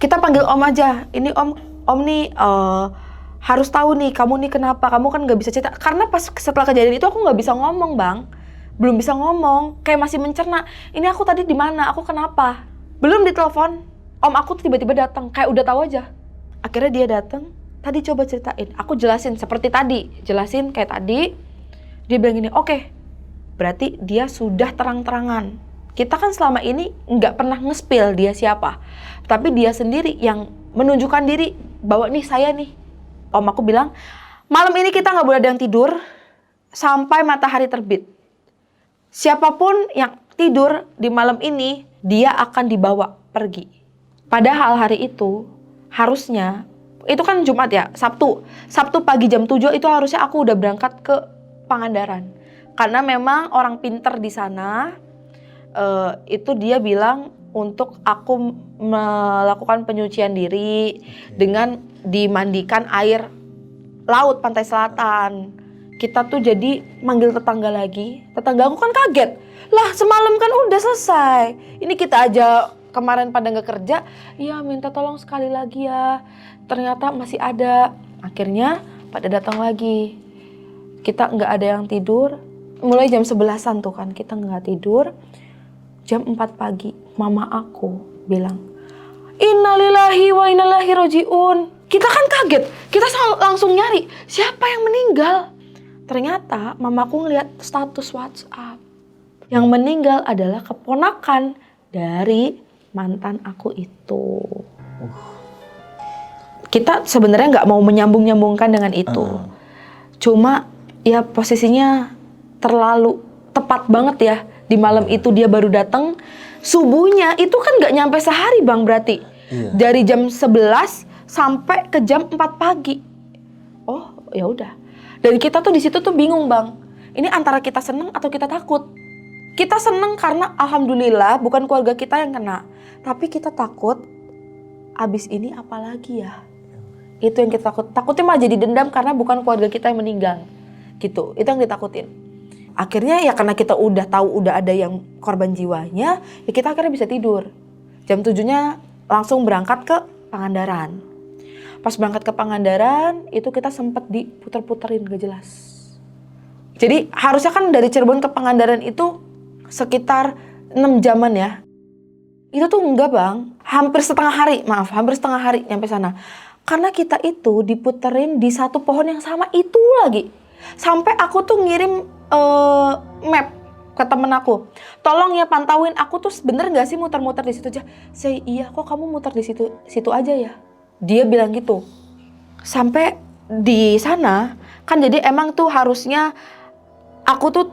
Kita panggil om aja. Ini om nih harus tahu nih kamu nih kenapa. Kamu kan nggak bisa cerita. Karena pas setelah kejadian itu aku nggak bisa ngomong bang. Belum bisa ngomong. Kayak masih mencerna. Ini aku tadi di mana? Aku kenapa? Belum ditelepon. Om aku tiba-tiba datang. Kayak udah tahu aja. Akhirnya dia datang. Tadi coba ceritain, aku jelasin seperti tadi, jelasin kayak tadi. Dia bilang gini, oke, berarti dia sudah terang-terangan. Kita kan selama ini nggak pernah nge-spill dia siapa, tapi dia sendiri yang menunjukkan diri bawa nih saya nih. Om aku bilang, malam ini kita nggak boleh ada yang tidur sampai matahari terbit. Siapapun yang tidur di malam ini, dia akan dibawa pergi. Padahal hari itu harusnya, itu kan Jumat ya, Sabtu pagi jam 7 itu harusnya aku udah berangkat ke Pangandaran. Karena memang orang pinter di sana, itu dia bilang untuk aku melakukan penyucian diri dengan dimandikan air laut pantai selatan. Kita tuh jadi manggil tetangga lagi. Tetangga aku kan kaget. Lah semalam kan udah selesai. Ini kita aja kemarin pada nggak kerja. Iya minta tolong sekali lagi ya. Ternyata masih ada. Akhirnya pada datang lagi. Kita nggak ada yang tidur. Mulai jam 11-an tuh kan kita nggak tidur. Jam 4 pagi, mama aku bilang, innalillahi wa innalillahi roji'un. Kita kan kaget, kita langsung nyari, siapa yang meninggal? Ternyata mamaku ngeliat status WhatsApp. Yang meninggal adalah keponakan dari mantan aku itu. Kita sebenarnya nggak mau menyambung-nyambungkan dengan itu. Cuma ya posisinya terlalu tepat banget ya. Di malam itu dia baru datang, subuhnya itu kan nggak nyampe sehari Bang berarti. Iya. Dari jam 11 sampai ke jam 4 pagi. Oh ya udah. Dan kita tuh di situ tuh bingung Bang. Ini antara kita seneng atau kita takut. Kita seneng karena alhamdulillah bukan keluarga kita yang kena. Tapi kita takut, abis ini apa lagi ya? Itu yang kita takut. Takutnya malah jadi dendam karena bukan keluarga kita yang meninggal. Gitu, itu yang ditakutin. Akhirnya ya karena kita udah tahu udah ada yang korban jiwanya, ya kita akhirnya bisa tidur. Jam 7-nya langsung berangkat ke Pangandaran. Pas berangkat ke Pangandaran, itu kita sempet diputer-puterin gak jelas. Jadi harusnya kan dari Cirebon ke Pangandaran itu sekitar 6 jaman ya. Itu tuh enggak Bang, hampir setengah hari nyampe sana. Karena kita itu diputerin di satu pohon yang sama itu lagi. Sampai aku tuh ngirim map ke temen aku, tolong ya pantauin aku tuh bener nggak sih muter-muter di situ aja. Saya iya kok kamu muter di situ aja ya. Dia bilang gitu. Sampai di sana kan jadi emang tuh harusnya aku tuh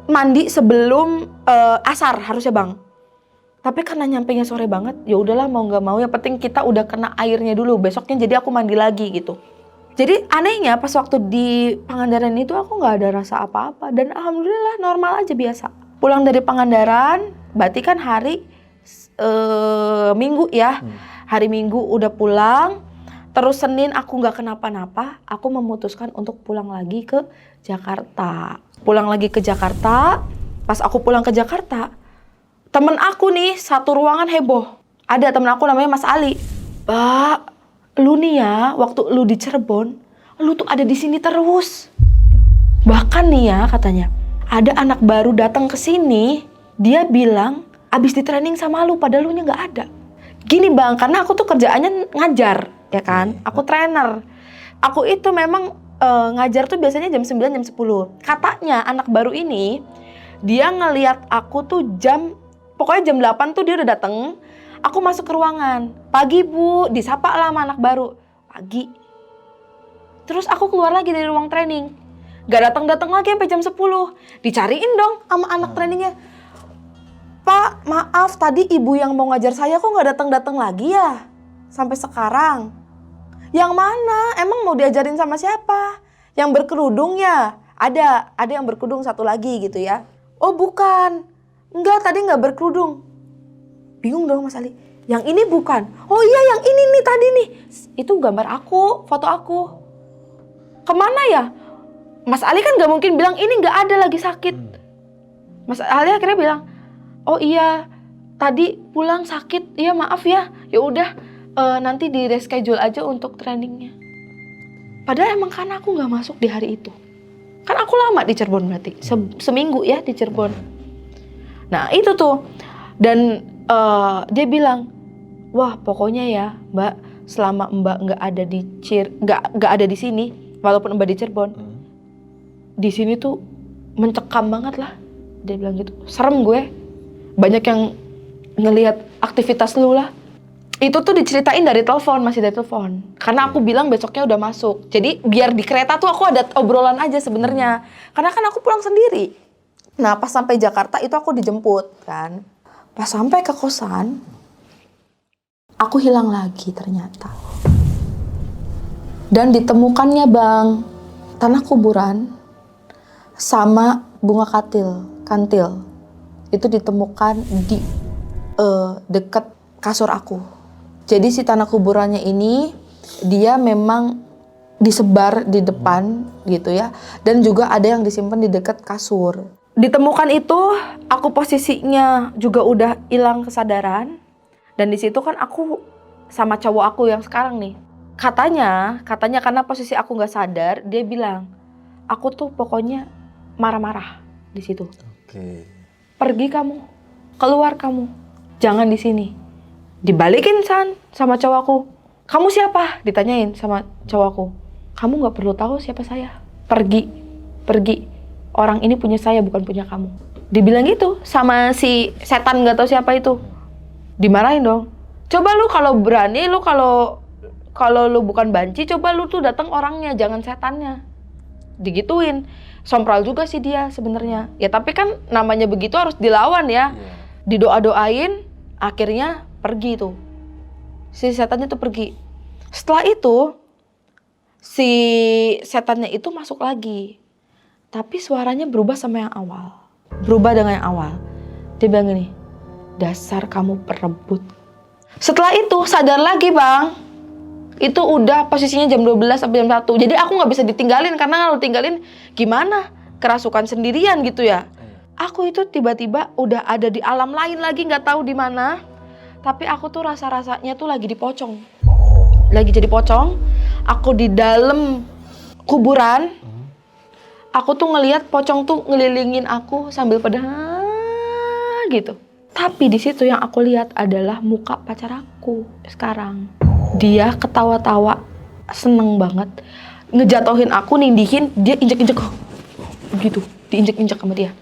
mandi sebelum asar harusnya Bang. Tapi karena nyampenya sore banget, ya udahlah mau nggak mau yang penting kita udah kena airnya dulu. Besoknya jadi aku mandi lagi gitu. Jadi anehnya pas waktu di Pangandaran itu aku nggak ada rasa apa-apa dan alhamdulillah normal aja biasa. Pulang dari Pangandaran, berarti kan hari Minggu ya. Hari Minggu udah pulang, terus Senin aku nggak kenapa-napa, aku memutuskan untuk pulang lagi ke Jakarta. Pulang lagi ke Jakarta, pas aku pulang ke Jakarta, temen aku nih satu ruangan heboh. Ada temen aku namanya Mas Ali. Mbak, lu nih ya, waktu lu di Cirebon, lu tuh ada di sini terus. Bahkan nih ya katanya, ada anak baru datang ke sini, dia bilang abis di training sama lu, padahal lu nya nggak ada. Gini Bang, karena aku tuh kerjaannya ngajar, ya kan? Aku trainer. Aku itu memang ngajar tuh biasanya jam 9, jam 10. Katanya anak baru ini, dia ngeliat aku tuh pokoknya jam 8 tuh dia udah dateng. Aku masuk ke ruangan, pagi Bu, disapa lah sama anak baru, pagi. Terus aku keluar lagi dari ruang training, gak datang-datang lagi sampai jam 10. Dicariin dong sama anak trainingnya. Pak, maaf tadi ibu yang mau ngajar saya kok gak datang-datang lagi ya? Sampai sekarang. Yang mana? Emang mau diajarin sama siapa? Yang berkerudung ya? Ada yang berkerudung satu lagi gitu ya. Oh bukan, enggak tadi gak berkerudung. Bingung dong Mas Ali, yang ini bukan. Oh iya yang ini nih tadi nih. Itu gambar aku, foto aku. Kemana ya? Mas Ali kan gak mungkin bilang ini gak ada lagi sakit. Mas Ali akhirnya bilang, oh iya tadi pulang sakit, iya maaf ya. Ya udah nanti di reschedule aja untuk trainingnya. Padahal emang karena aku gak masuk di hari itu. Kan aku lama di Cirebon berarti, seminggu ya di Cirebon. Nah itu tuh, dan dia bilang, wah pokoknya ya Mbak, selama Mbak nggak ada di sini, walaupun Mbak di Cirebon, di sini tuh mencekam banget lah. Dia bilang gitu, serem gue, banyak yang ngelihat aktivitas lu lah. Itu tuh diceritain dari telepon, masih dari telepon. Karena aku bilang besoknya udah masuk. Jadi biar di kereta tuh aku ada obrolan aja sebenarnya. Karena kan aku pulang sendiri. Nah pas sampai Jakarta itu aku dijemput kan. Pas sampai ke kosan, aku hilang lagi ternyata. Dan ditemukannya Bang, tanah kuburan sama bunga kantil. Itu ditemukan di dekat kasur aku. Jadi si tanah kuburannya ini dia memang disebar di depan gitu ya. Dan juga ada yang disimpan di dekat kasur. Ditemukan itu aku posisinya juga udah hilang kesadaran. Dan di situ kan aku sama cowok aku yang sekarang nih. Katanya karena posisi aku nggak sadar, dia bilang, aku tuh pokoknya marah-marah di situ. Oke. Pergi kamu, keluar kamu, jangan di sini. Dibalikin sama cowokku. Kamu siapa? Ditanyain sama cowokku. Kamu nggak perlu tahu siapa saya. Pergi. Orang ini punya saya, bukan punya kamu. Dibilang gitu sama si setan nggak tahu siapa itu. Dimarahin dong. Coba lu kalau berani, lu kalau lu bukan banci, coba lu tuh datang orangnya, jangan setannya. Digituin. Sompral juga sih dia sebenarnya. Ya tapi kan namanya begitu harus dilawan ya. Didoa-doain, akhirnya pergi tuh. Si setannya tuh pergi. Setelah itu, si setannya itu masuk lagi. Tapi suaranya berubah sama yang awal. Berubah dengan yang awal. Dia bilang gini, dasar kamu perebut. Setelah itu sadar lagi Bang. Itu udah posisinya jam 12 sampai jam 1. Jadi aku gak bisa ditinggalin. Karena kalau tinggalin gimana? Kerasukan sendirian gitu ya. Aku itu tiba-tiba udah ada di alam lain lagi, gak tahu di mana. Tapi aku tuh rasa-rasanya tuh lagi di pocong. Lagi jadi pocong. Aku di dalam kuburan. Aku tuh ngelihat pocong tuh ngelilingin aku sambil pada gitu. Tapi di situ yang aku lihat adalah muka pacar aku sekarang. Dia ketawa-tawa, seneng banget. Ngejatohin aku, nindihin, dia injek-injek gitu, diinjek-injek sama dia.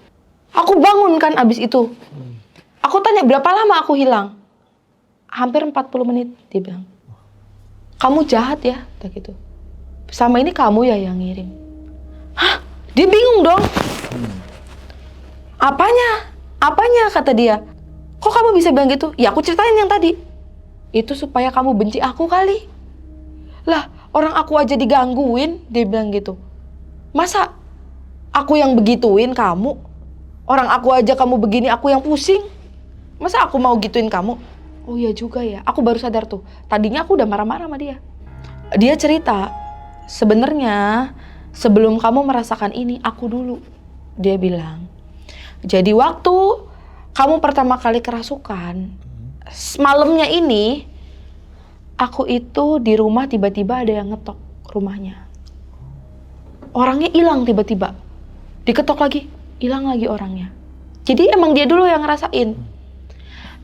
Aku bangun kan abis itu. Aku tanya berapa lama aku hilang? Hampir 40 menit, dia bilang. Kamu jahat ya, kayak gitu. Sama ini kamu ya yang ngirim. Hah? Dia bingung dong. Apanya kata dia. Kok kamu bisa bilang gitu? Ya aku ceritain yang tadi. Itu supaya kamu benci aku kali. Lah, orang aku aja digangguin, dia bilang gitu. Masa aku yang begituin kamu? Orang aku aja kamu begini, aku yang pusing. Masa aku mau gituin kamu? Oh iya juga ya, aku baru sadar tuh. Tadinya aku udah marah-marah sama dia. Dia cerita, sebenarnya sebelum kamu merasakan ini, aku dulu. Dia bilang. Jadi waktu kamu pertama kali kerasukan, malamnya ini, aku itu di rumah tiba-tiba ada yang ngetok rumahnya. Orangnya hilang tiba-tiba. Diketok lagi, hilang lagi orangnya. Jadi emang dia dulu yang ngerasain.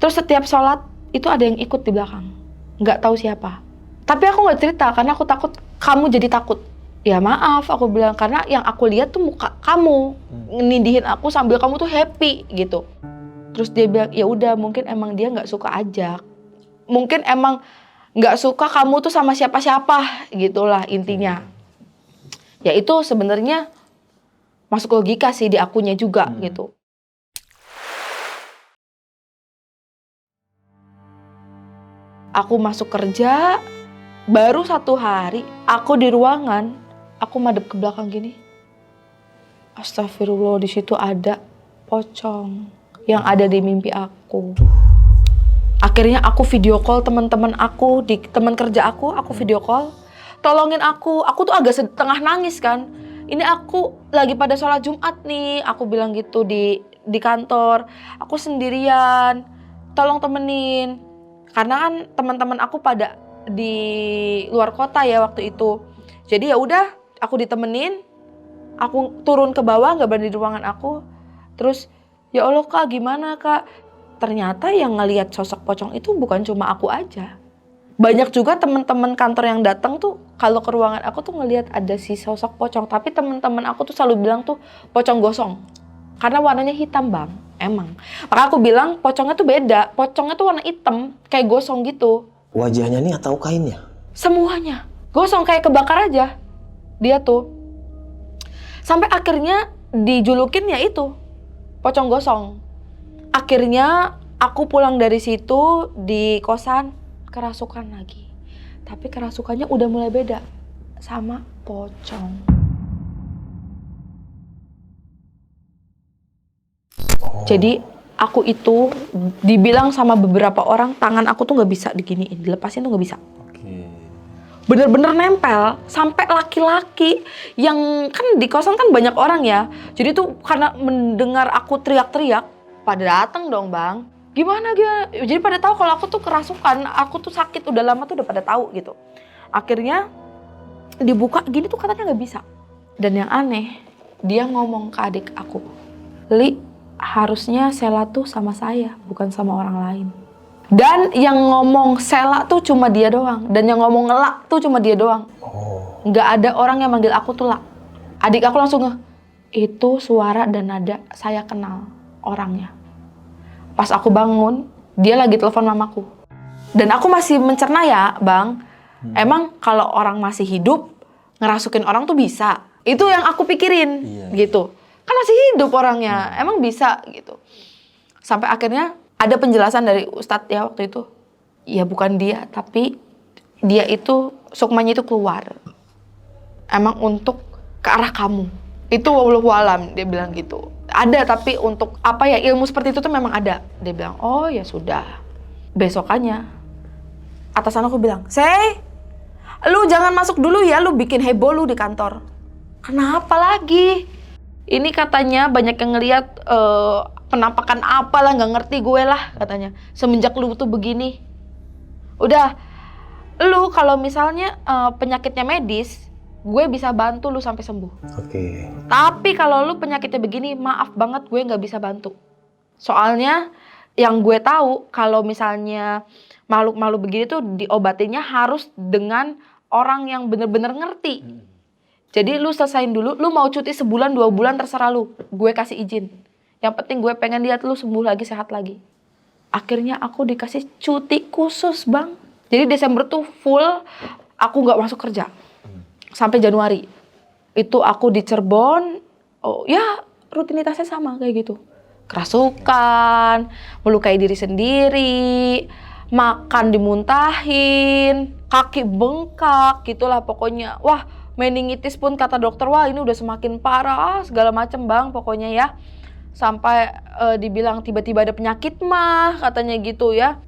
Terus setiap sholat itu ada yang ikut di belakang. Nggak tahu siapa. Tapi aku nggak cerita karena aku takut kamu jadi takut. Ya maaf, aku bilang karena yang aku lihat tuh muka kamu nindihin aku sambil kamu tuh happy gitu. Terus dia bilang ya udah mungkin emang dia nggak suka ajak. Mungkin emang nggak suka kamu tuh sama siapa-siapa gitulah intinya. Ya itu sebenarnya masuk logika sih di akunya juga gitu. Aku masuk kerja, baru 1 hari aku di ruangan, aku madep ke belakang gini. Astagfirullah, di situ ada pocong yang ada di mimpi aku. Akhirnya aku video call teman-teman aku, di teman kerja aku video call. Tolongin aku tuh agak setengah nangis kan. Ini aku lagi pada sholat Jumat nih, aku bilang gitu di kantor. Aku sendirian, tolong temenin. Karena kan teman-teman aku pada di luar kota ya waktu itu. Jadi ya udah, aku ditemenin. Aku turun ke bawah, nggak berani di ruangan aku. Terus, ya Allah Kak, gimana Kak? Ternyata yang ngelihat sosok pocong itu bukan cuma aku aja. Banyak juga teman-teman kantor yang datang tuh kalau ke ruangan aku tuh ngelihat ada si sosok pocong. Tapi teman-teman aku tuh selalu bilang tuh pocong gosong. Karena warnanya hitam Bang, emang. Maka aku bilang pocongnya tuh beda. Pocongnya tuh warna hitam, kayak gosong gitu. Wajahnya nih atau kainnya? Semuanya. Gosong kayak kebakar aja. Dia tuh. Sampai akhirnya dijulukin ya itu. Pocong gosong. Akhirnya aku pulang dari situ di kosan kerasukan lagi. Tapi kerasukannya udah mulai beda sama pocong. Jadi aku itu dibilang sama beberapa orang tangan aku tuh nggak bisa diginiin, dilepasin tuh nggak bisa. Bener-bener nempel sampai laki-laki yang kan di kosan kan banyak orang ya. Jadi tuh karena mendengar aku teriak-teriak, pada datang dong bang. Gimana? Jadi pada tahu kalau aku tuh kerasukan, aku tuh sakit udah lama tuh udah pada tahu gitu. Akhirnya dibuka gini tuh katanya nggak bisa. Dan yang aneh, dia ngomong ke adik aku, Li, harusnya Sela tuh sama saya, bukan sama orang lain. Dan yang ngomong Sela tuh cuma dia doang. Dan yang ngomong ngelak tuh cuma dia doang. Nggak ada orang yang manggil aku tuh Lak. Adik aku langsung itu suara dan nada saya kenal orangnya. Pas aku bangun, dia lagi telepon mamaku. Dan aku masih mencerna ya bang. Emang kalau orang masih hidup, ngerasukin orang tuh bisa. Itu yang aku pikirin gitu. Kan masih hidup orangnya, emang bisa gitu. Sampai akhirnya ada penjelasan dari Ustadz ya waktu itu. Ya bukan dia, tapi dia itu, sukmanya itu keluar. Emang untuk ke arah kamu. Itu wallahu alam, dia bilang gitu. Ada tapi untuk apa ya, ilmu seperti itu tuh memang ada. Dia bilang, oh ya sudah. Besokannya, atasan aku bilang, Sei, lu jangan masuk dulu ya, lu bikin heboh lu di kantor. Kenapa lagi? Ini katanya banyak yang ngelihat penampakan apalah, nggak ngerti gue lah katanya. Semenjak lu tuh begini. Udah, lu kalau misalnya penyakitnya medis, gue bisa bantu lu sampai sembuh. Oke. Tapi kalau lu penyakitnya begini, maaf banget gue nggak bisa bantu. Soalnya yang gue tahu kalau misalnya makhluk-makhluk begini tuh diobatinnya harus dengan orang yang bener-bener ngerti. Jadi lu selesain dulu, lu mau cuti sebulan 2 bulan terserah lu, gue kasih izin. Yang penting gue pengen lihat lu sembuh lagi, sehat lagi. Akhirnya aku dikasih cuti khusus bang. Jadi Desember tuh full, aku gak masuk kerja. Sampai Januari. Itu aku di Cirebon, oh ya rutinitasnya sama kayak gitu. Kerasukan, melukai diri sendiri, makan dimuntahin, kaki bengkak gitulah pokoknya. Wah, meningitis pun kata dokter, wah ini udah semakin parah, segala macem bang pokoknya ya. Sampai dibilang tiba-tiba ada penyakit mah katanya gitu ya.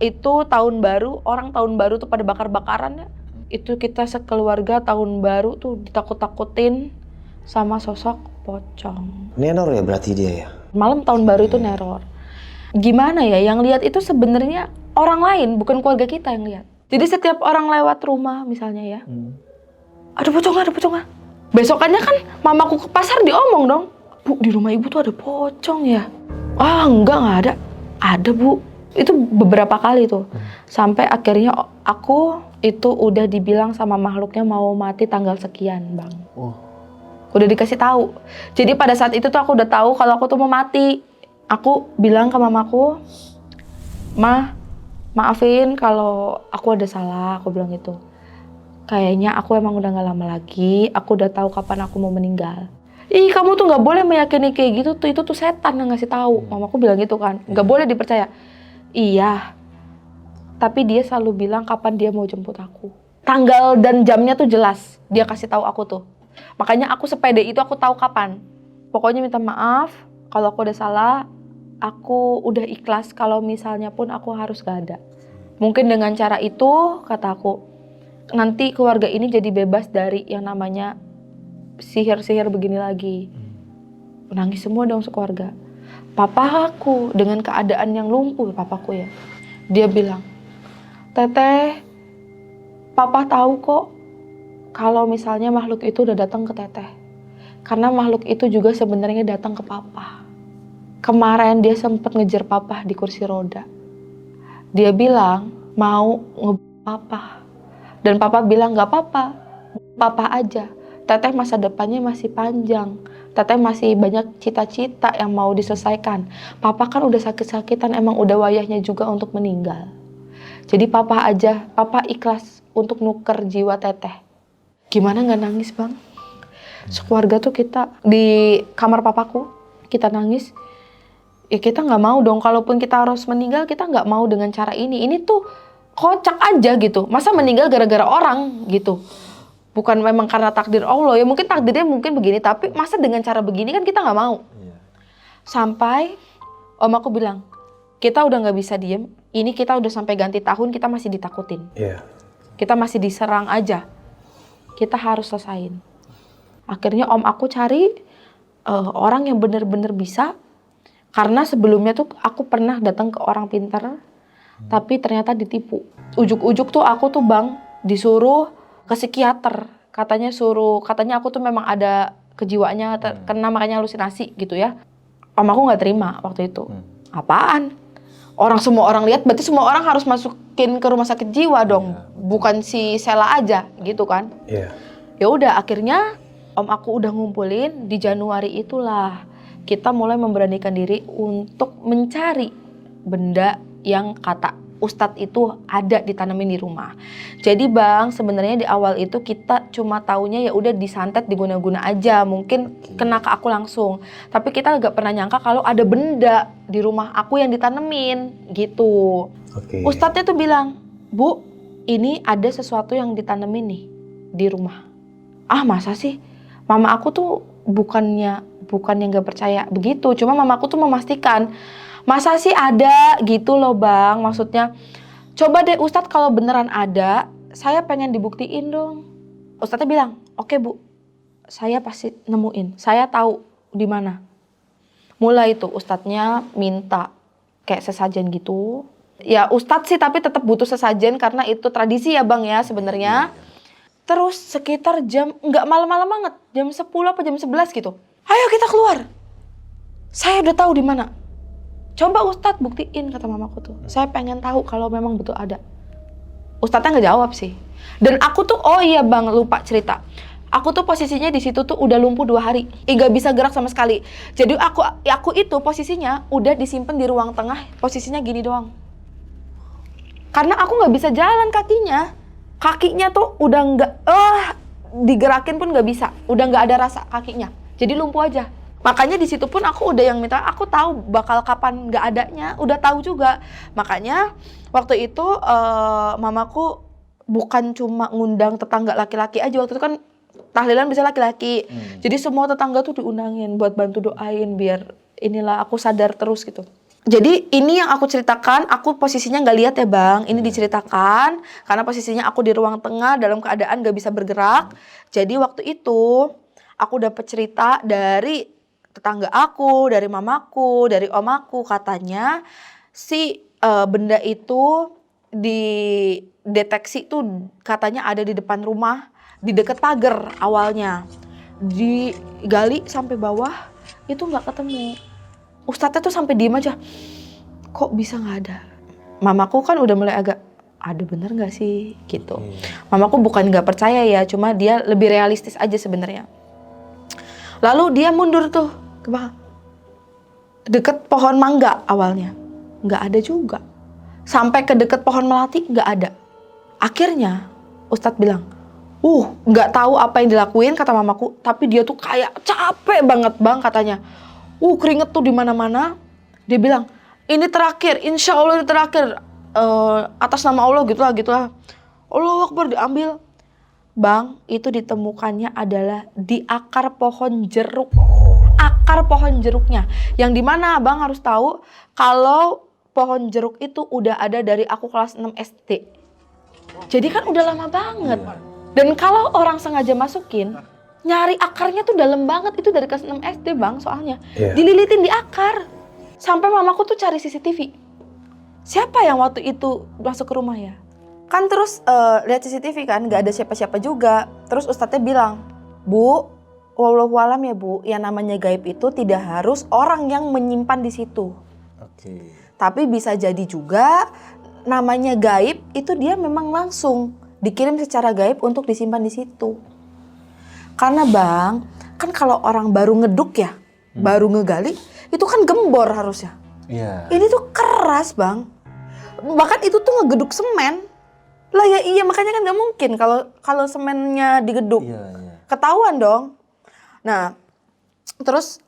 Itu tahun baru, orang tahun baru tuh pada bakar-bakaran ya. Itu kita sekeluarga tahun baru tuh ditakut-takutin sama sosok pocong. Neror ya berarti dia ya? Malam tahun baru itu neror. Gimana ya, yang lihat itu sebenarnya orang lain, bukan keluarga kita yang lihat. Jadi setiap orang lewat rumah misalnya ya, ada pocong. Besokannya kan mamaku ke pasar diomong dong, Bu, di rumah ibu tuh ada pocong ya? Ah, nggak ada. Ada bu. Itu beberapa kali tuh. Sampai akhirnya aku itu udah dibilang sama makhluknya mau mati tanggal sekian bang. Udah dikasih tahu. Jadi pada saat itu tuh aku udah tahu kalau aku tuh mau mati. Aku bilang ke mamaku, Ma, maafin kalau aku ada salah, aku bilang gitu. Kayaknya aku emang udah gak lama lagi, aku udah tahu kapan aku mau meninggal. Ih, kamu tuh gak boleh meyakini kayak gitu tuh, itu tuh setan yang ngasih tahu. Mamaku bilang gitu kan, gak boleh dipercaya. Iya, tapi dia selalu bilang kapan dia mau jemput aku. Tanggal dan jamnya tuh jelas, dia kasih tahu aku tuh. Makanya aku sepede itu aku tahu kapan. Pokoknya minta maaf kalau aku udah salah, aku udah ikhlas kalau misalnya pun aku harus gak ada. Mungkin dengan cara itu, kata aku, nanti keluarga ini jadi bebas dari yang namanya sihir-sihir begini lagi. Menangis semua dong sekeluarga. Papaku dengan keadaan yang lumpuh, papaku ya. Dia bilang, Teteh, Papa tahu kok kalau misalnya makhluk itu udah datang ke Teteh. Karena makhluk itu juga sebenarnya datang ke Papa. Kemarin dia sempat ngejar Papa di kursi roda. Dia bilang mau Papa. Dan Papa bilang gak apa-apa, Papa aja. Teteh masa depannya masih panjang. Teteh masih banyak cita-cita yang mau diselesaikan. Papa kan udah sakit-sakitan, emang udah wayahnya juga untuk meninggal. Jadi papa ikhlas untuk nuker jiwa teteh. Gimana nggak nangis bang? Sekeluarga tuh kita di kamar papaku, kita nangis. Ya kita nggak mau dong, kalaupun kita harus meninggal, kita nggak mau dengan cara ini. Ini tuh kocak aja gitu. Masa meninggal gara-gara orang gitu? Bukan memang karena takdir Allah, ya mungkin takdirnya mungkin begini, tapi masa dengan cara begini kan kita nggak mau. Sampai om aku bilang, kita udah nggak bisa diem, ini kita udah sampai ganti tahun, kita masih ditakutin. Kita masih diserang aja. Kita harus selesain. Akhirnya om aku cari orang yang benar-benar bisa. Karena sebelumnya tuh aku pernah datang ke orang pintar, tapi ternyata ditipu. Ujuk-ujuk tuh aku tuh bang disuruh ke psikiater. Katanya aku tuh memang ada kejiwaannya kena makanya halusinasi gitu ya. Om aku nggak terima waktu itu. Apaan? Semua orang lihat, berarti semua orang harus masukin ke rumah sakit jiwa dong. Bukan si Sela aja gitu kan. Ya udah akhirnya om aku udah ngumpulin di Januari itulah kita mulai memberanikan diri untuk mencari benda yang kata Ustadz itu ada ditanemin di rumah. Jadi bang sebenarnya di awal itu kita cuma taunya ya udah disantet diguna-guna aja, mungkin kena ke aku langsung. Tapi kita nggak pernah nyangka kalau ada benda di rumah aku yang ditanemin gitu. Ustadznya tuh bilang, Bu ini ada sesuatu yang ditanemin nih di rumah. Ah masa sih? Mama aku tuh bukannya nggak percaya begitu, cuma mama aku tuh memastikan masa sih ada gitu loh bang, maksudnya coba deh Ustadz kalau beneran ada, saya pengen dibuktiin dong. Ustadznya bilang, oke Bu, saya pasti nemuin, saya tahu di mana. Mulai itu Ustadznya minta kayak sesajen gitu. Ya Ustadz sih tapi tetap butuh sesajen karena itu tradisi ya bang ya sebenarnya. Terus sekitar nggak malam-malam banget, jam 10 apa jam 11 gitu. Ayo kita keluar. Saya udah tahu di mana. Coba Ustadz buktiin kata mamaku tuh. Saya pengen tahu kalau memang betul ada. Ustadznya nggak jawab sih. Dan aku tuh oh iya bang lupa cerita. Aku tuh posisinya di situ tuh udah lumpuh 2 hari. Nggak bisa gerak sama sekali. Jadi aku itu posisinya udah disimpan di ruang tengah. Posisinya gini doang. Karena aku nggak bisa jalan kakinya. Kakinya tuh udah nggak digerakin pun nggak bisa. Udah nggak ada rasa kakinya. Jadi lumpuh aja. Makanya di situ pun aku udah yang minta, aku tahu bakal kapan nggak adanya, udah tahu juga. Makanya waktu itu mamaku bukan cuma ngundang tetangga laki-laki aja, waktu itu kan tahlilan bisa laki-laki. Jadi semua tetangga tuh diundangin buat bantu doain biar inilah aku sadar terus gitu. Jadi ini yang aku ceritakan, aku posisinya nggak lihat ya bang, ini diceritakan karena posisinya aku di ruang tengah dalam keadaan nggak bisa bergerak. Jadi waktu itu aku dapat cerita dari tetangga aku, dari mamaku, dari om aku, katanya si benda itu dideteksi tuh katanya ada di depan rumah, di dekat pagar awalnya. Digali sampai bawah itu nggak ketemu. Ustadznya tuh sampai diem aja, kok bisa nggak ada? Mamaku kan udah mulai agak, ada bener nggak sih gitu. Mamaku bukan nggak percaya ya, cuma dia lebih realistis aja sebenarnya. Lalu dia mundur tuh ke belakang, deket pohon mangga awalnya, nggak ada juga. Sampai ke deket pohon melati nggak ada. Akhirnya Ustadz bilang, nggak tahu apa yang dilakuin kata mamaku, tapi dia tuh kayak capek banget bang katanya. Keringet tuh di mana-mana. Dia bilang, ini terakhir, insya Allah ini terakhir. Atas nama Allah gitulah. Allahu Akbar diambil. Bang, itu ditemukannya adalah di akar pohon jeruk. Akar pohon jeruknya. Yang dimana bang harus tahu, kalau pohon jeruk itu udah ada dari aku kelas 6 SD. Jadi kan udah lama banget. Dan kalau orang sengaja masukin, nyari akarnya tuh dalam banget, itu dari kelas 6 SD bang soalnya. Dililitin di akar. Sampai mamaku tuh cari CCTV. Siapa yang waktu itu masuk ke rumah ya? Kan terus lihat CCTV kan gak ada siapa-siapa juga. Terus ustadznya bilang, Bu, wallahualam ya Bu, yang namanya gaib itu tidak harus orang yang menyimpan di situ. Tapi bisa jadi juga namanya gaib itu dia memang langsung dikirim secara gaib untuk disimpan di situ. Karena bang, kan kalau orang baru ngeduk ya, baru ngegali, itu kan gembor harusnya. Ini tuh keras bang. Bahkan itu tuh ngegeduk semen. Lah ya iya, makanya kan nggak mungkin kalau semennya digeduk. Iya. Ketahuan dong. Nah, terus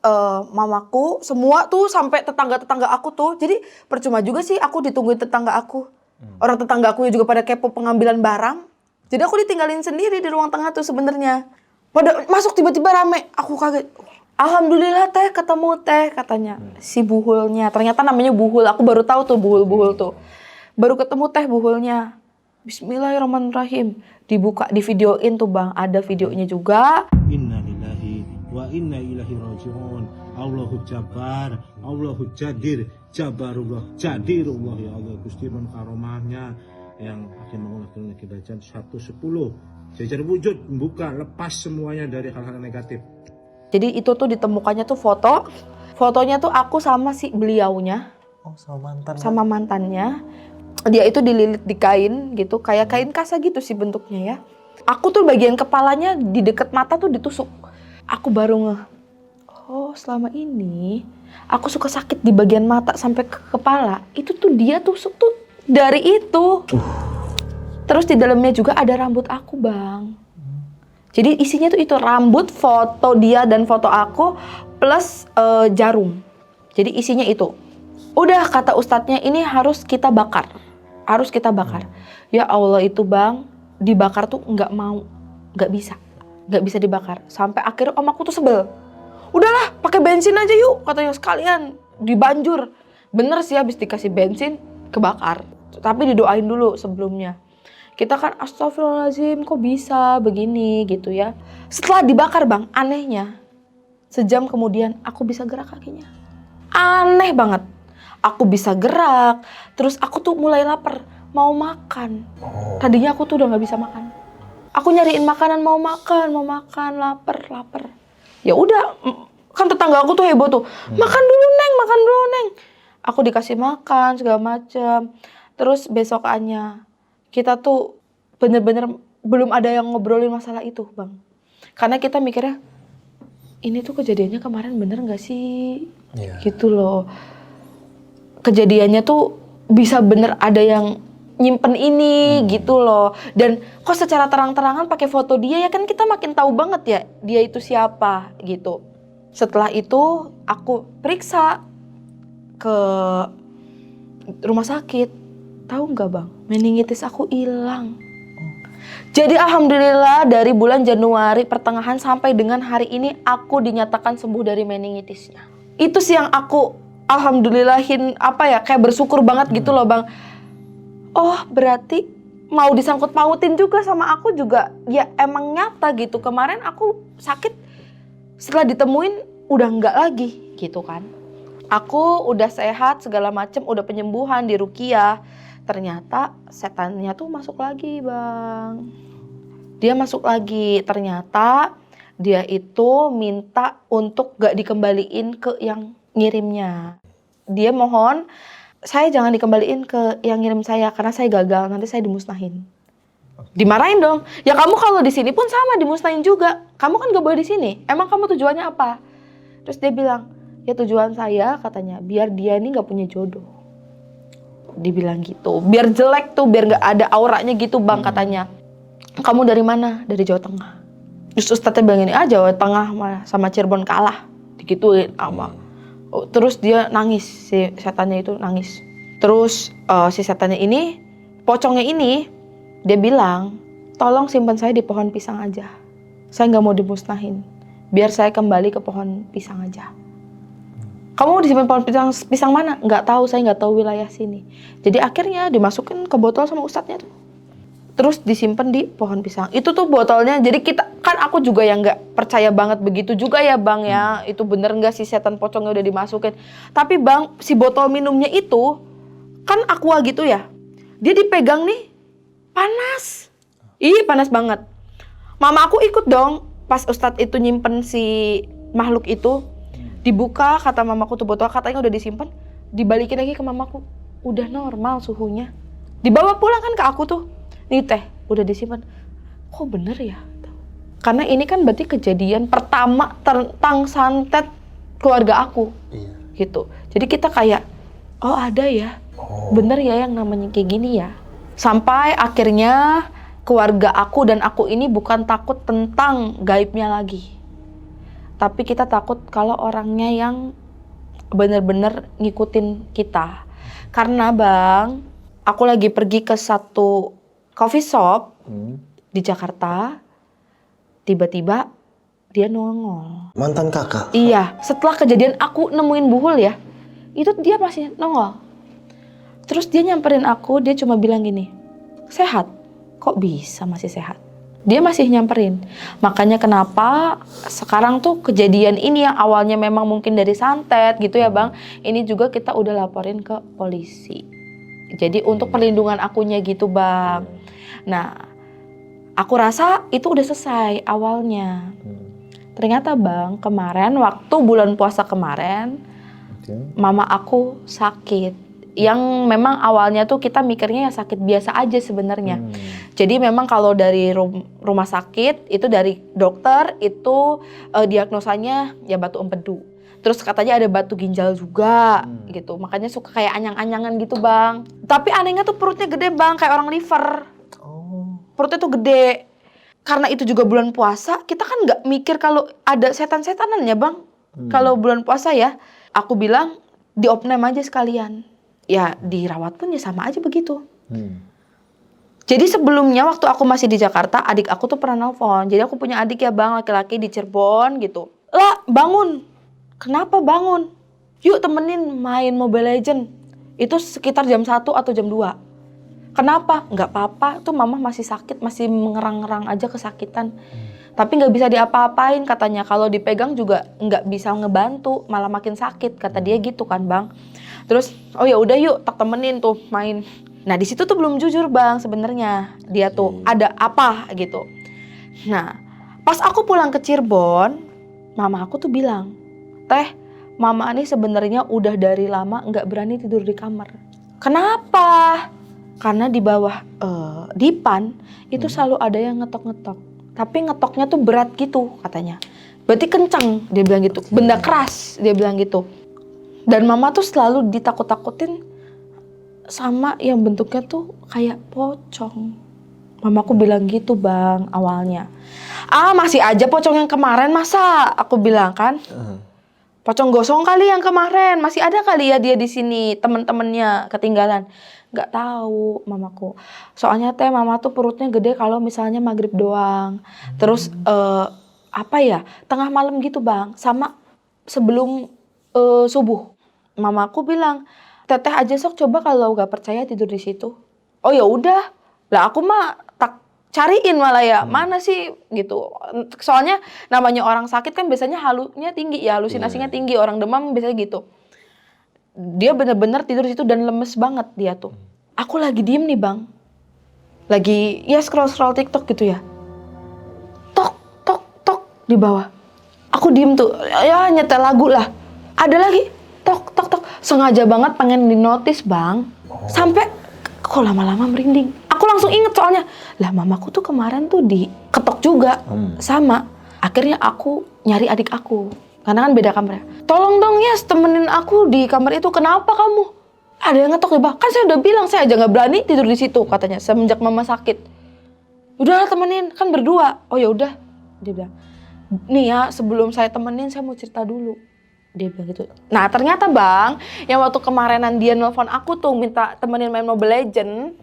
mamaku semua tuh sampai tetangga-tetangga aku tuh. Jadi percuma juga sih aku ditungguin tetangga aku. Orang tetangga aku juga pada kepo pengambilan barang. Jadi aku ditinggalin sendiri di ruang tengah tuh sebenarnya. Pada masuk tiba-tiba rame. Aku kaget. Alhamdulillah teh ketemu teh katanya si buhulnya. Ternyata namanya buhul. Aku baru tahu tuh buhul tuh. Baru ketemu teh buhulnya. Bismillahirrahmanirrahim. Dibuka, divideoin tuh Bang. Ada videonya juga. Inna lillahi wa inna ilaihi raji'un. Allahu Jabbar, Allahu Jadir, Jabarullah, Jadirullah ya Allah. Gusti Mon karomahnya yang akan mengulang lagi bacaan 110. Jajar wujud, membuka, lepas semuanya dari hal-hal negatif. Jadi itu tuh ditemukannya tuh foto. Fotonya tuh aku sama si beliaunya. Oh, sama mantan. Sama mantannya. Dia itu dililit di kain gitu. Kayak kain kasa gitu sih bentuknya ya. Aku tuh bagian kepalanya di deket mata tuh ditusuk. Aku baru ngeh. Oh selama ini aku suka sakit di bagian mata sampai ke kepala. Itu tuh dia tusuk tuh dari itu. Terus di dalamnya juga ada rambut aku Bang. Jadi isinya tuh itu rambut, foto dia dan foto aku plus jarum. Jadi isinya itu. Udah kata ustadznya ini harus kita bakar. Harus kita bakar. Ya Allah itu Bang, dibakar tuh nggak mau. Nggak bisa dibakar. Sampai akhirnya om aku tuh sebel. Udahlah pakai bensin aja yuk katanya sekalian. Dibanjur. Bener sih habis dikasih bensin kebakar. Tapi didoain dulu sebelumnya. Kita kan astagfirullahaladzim kok bisa begini gitu ya. Setelah dibakar Bang, anehnya sejam kemudian aku bisa gerak kakinya. Aneh banget. Aku bisa gerak, terus aku tuh mulai lapar, mau makan. Tadinya aku tuh udah gak bisa makan. Aku nyariin makanan, mau makan, lapar. Ya udah, kan tetangga aku tuh heboh tuh. Makan dulu Neng. Aku dikasih makan segala macem. Terus besokannya kita tuh bener-bener belum ada yang ngobrolin masalah itu Bang. Karena kita mikirnya, ini tuh kejadiannya kemarin bener gak sih? Iya. Gitu loh. Kejadiannya tuh bisa bener ada yang nyimpen ini gitu loh. Dan kok secara terang-terangan pakai foto dia ya kan kita makin tahu banget ya dia itu siapa gitu. Setelah itu aku periksa ke rumah sakit. Tahu nggak Bang, meningitis aku hilang. Jadi alhamdulillah dari bulan Januari pertengahan sampai dengan hari ini aku dinyatakan sembuh dari meningitisnya. Itu sih yang aku alhamdulillahin kayak bersyukur banget gitu loh Bang. Oh berarti mau disangkut pautin juga sama aku juga ya emang nyata gitu. Kemarin aku sakit setelah ditemuin udah enggak lagi gitu kan. Aku udah sehat segala macem, udah penyembuhan di ruqyah. Ternyata setannya tuh masuk lagi Bang. Dia masuk lagi, ternyata dia itu minta untuk gak dikembaliin ke yang ngirimnya. Dia mohon, saya jangan dikembaliin ke yang ngirim saya karena saya gagal, nanti saya dimusnahin. Dimarahin dong. Ya kamu kalau di sini pun sama dimusnahin juga. Kamu kan gak boleh di sini. Emang kamu tujuannya apa? Terus dia bilang, ya tujuan saya katanya biar dia ini gak punya jodoh. Dibilang gitu, biar jelek tuh, biar nggak ada auranya gitu Bang katanya. Kamu dari mana? Dari Jawa Tengah. Terus ustadznya bilang ini, Jawa Tengah sama Cirebon kalah, digituin sama. Terus dia nangis, si setannya itu nangis. Terus si setannya ini, pocongnya ini, dia bilang, tolong simpan saya di pohon pisang aja. Saya nggak mau dimusnahin, biar saya kembali ke pohon pisang aja. Kamu disimpan pohon pisang mana? Nggak tahu, saya nggak tahu wilayah sini. Jadi akhirnya dimasukin ke botol sama ustadznya tuh. Terus disimpan di pohon pisang. Itu tuh botolnya, jadi kita, kan aku juga yang nggak percaya banget begitu juga ya Bang ya. Itu bener nggak sih setan pocongnya udah dimasukin. Tapi Bang, si botol minumnya itu, kan aqua gitu ya. Dia dipegang nih, panas. Ih panas banget. Mama aku ikut dong, pas ustadz itu nyimpen si makhluk itu. Dibuka, kata mamaku tuh botol katanya udah disimpan, dibalikin lagi ke mamaku, udah normal suhunya. Dibawa pulang kan ke aku tuh, nih teh udah disimpan. Kok bener ya? Karena ini kan berarti kejadian pertama tentang santet keluarga aku, gitu. Jadi kita kayak, oh ada ya. Bener ya yang namanya kayak gini ya. Sampai akhirnya keluarga aku dan aku ini bukan takut tentang gaibnya lagi. Tapi kita takut kalau orangnya yang bener-bener ngikutin kita. Karena Bang, aku lagi pergi ke satu coffee shop di Jakarta. Tiba-tiba dia nongol. Mantan kakak? Iya, setelah kejadian aku nemuin Buhul ya, itu dia masih nongol. Terus dia nyamperin aku, dia cuma bilang gini, sehat? Kok bisa masih sehat? Dia masih nyamperin. Makanya kenapa sekarang tuh kejadian ini yang awalnya memang mungkin dari santet gitu ya Bang, ini juga kita udah laporin ke polisi. Jadi untuk perlindungan akunya gitu Bang. Nah, aku rasa itu udah selesai awalnya. Ternyata Bang, kemarin waktu bulan puasa kemarin, mama aku sakit. Yang memang awalnya tuh kita mikirnya ya sakit biasa aja sebenarnya. Jadi memang kalau dari rumah sakit, itu dari dokter, itu diagnosanya ya batu empedu. Terus katanya ada batu ginjal juga gitu. Makanya suka kayak anyang-anyangan gitu Bang. Tapi anehnya tuh perutnya gede Bang, kayak orang liver. Perutnya tuh gede. Karena itu juga bulan puasa, kita kan nggak mikir kalau ada setan-setanan ya Bang. Kalau bulan puasa ya, aku bilang diopname aja sekalian. Ya dirawat pun ya sama aja begitu. Jadi sebelumnya waktu aku masih di Jakarta, adik aku tuh pernah nelfon. Jadi aku punya adik ya Bang, laki-laki di Cirebon gitu. Lah bangun. Kenapa bangun? Yuk temenin main Mobile Legend. Itu sekitar jam 1 atau jam 2. Kenapa? Nggak apa-apa, tuh mama masih sakit, masih mengerang-ngerang aja kesakitan. Tapi nggak bisa diapa-apain katanya, kalau dipegang juga nggak bisa ngebantu, malah makin sakit, kata dia gitu kan Bang. Terus, oh ya udah yuk, tak temenin tuh main. Nah di situ tuh belum jujur Bang sebenarnya, dia tuh ada apa gitu. Nah, pas aku pulang ke Cirebon, mama aku tuh bilang, Teh, mama ini sebenarnya udah dari lama nggak berani tidur di kamar. Kenapa? Karena di bawah dipan itu selalu ada yang ngetok-ngetok. Tapi ngetoknya tuh berat gitu katanya. Berarti kencang dia bilang gitu. Benda keras dia bilang gitu. Dan mama tuh selalu ditakut-takutin sama yang bentuknya tuh kayak pocong. Mamaku bilang gitu Bang awalnya. Ah masih aja pocong yang kemarin masa? Aku bilang kan. Pocong gosong kali yang kemarin. Masih ada kali ya dia di sini temen-temennya ketinggalan. Gak tahu mamaku. Soalnya teh mama tuh perutnya gede kalau misalnya maghrib doang. Terus apa ya tengah malam gitu Bang. Sama sebelum subuh. Mamaku bilang, Teteh aja sok coba kalau gak percaya tidur di situ. Oh ya udah. Lah aku mah tak cariin malah ya. Mana sih gitu. Soalnya namanya orang sakit kan biasanya halunya tinggi ya. Halusinasinya tinggi. Orang demam biasanya gitu. Dia bener-bener tidur di situ dan lemes banget dia tuh. Aku lagi diem nih Bang. Lagi ya scroll TikTok gitu ya. Tok, tok, tok di bawah. Aku diem tuh, ya nyetel lagu lah. Ada lagi, tok, tok, tok. Sengaja banget pengen dinotis Bang. Sampai kok lama-lama merinding. Aku langsung inget soalnya. Lah mamaku tuh kemarin tuh diketok juga sama. Akhirnya aku nyari adik aku. Karena kan beda kamar. Tolong dong ya temenin aku di kamar itu. Kenapa kamu? Ada yang ngetok di bawah. Kan saya udah bilang saya aja nggak berani tidur di situ katanya. Semenjak mama sakit. Udah temenin kan berdua. Oh ya udah. Dia bilang. Nih ya sebelum saya temenin saya mau cerita dulu. Dia bilang gitu. Nah ternyata Bang. Yang waktu kemarinan dia nelfon aku tuh minta temenin main Mobile Legend.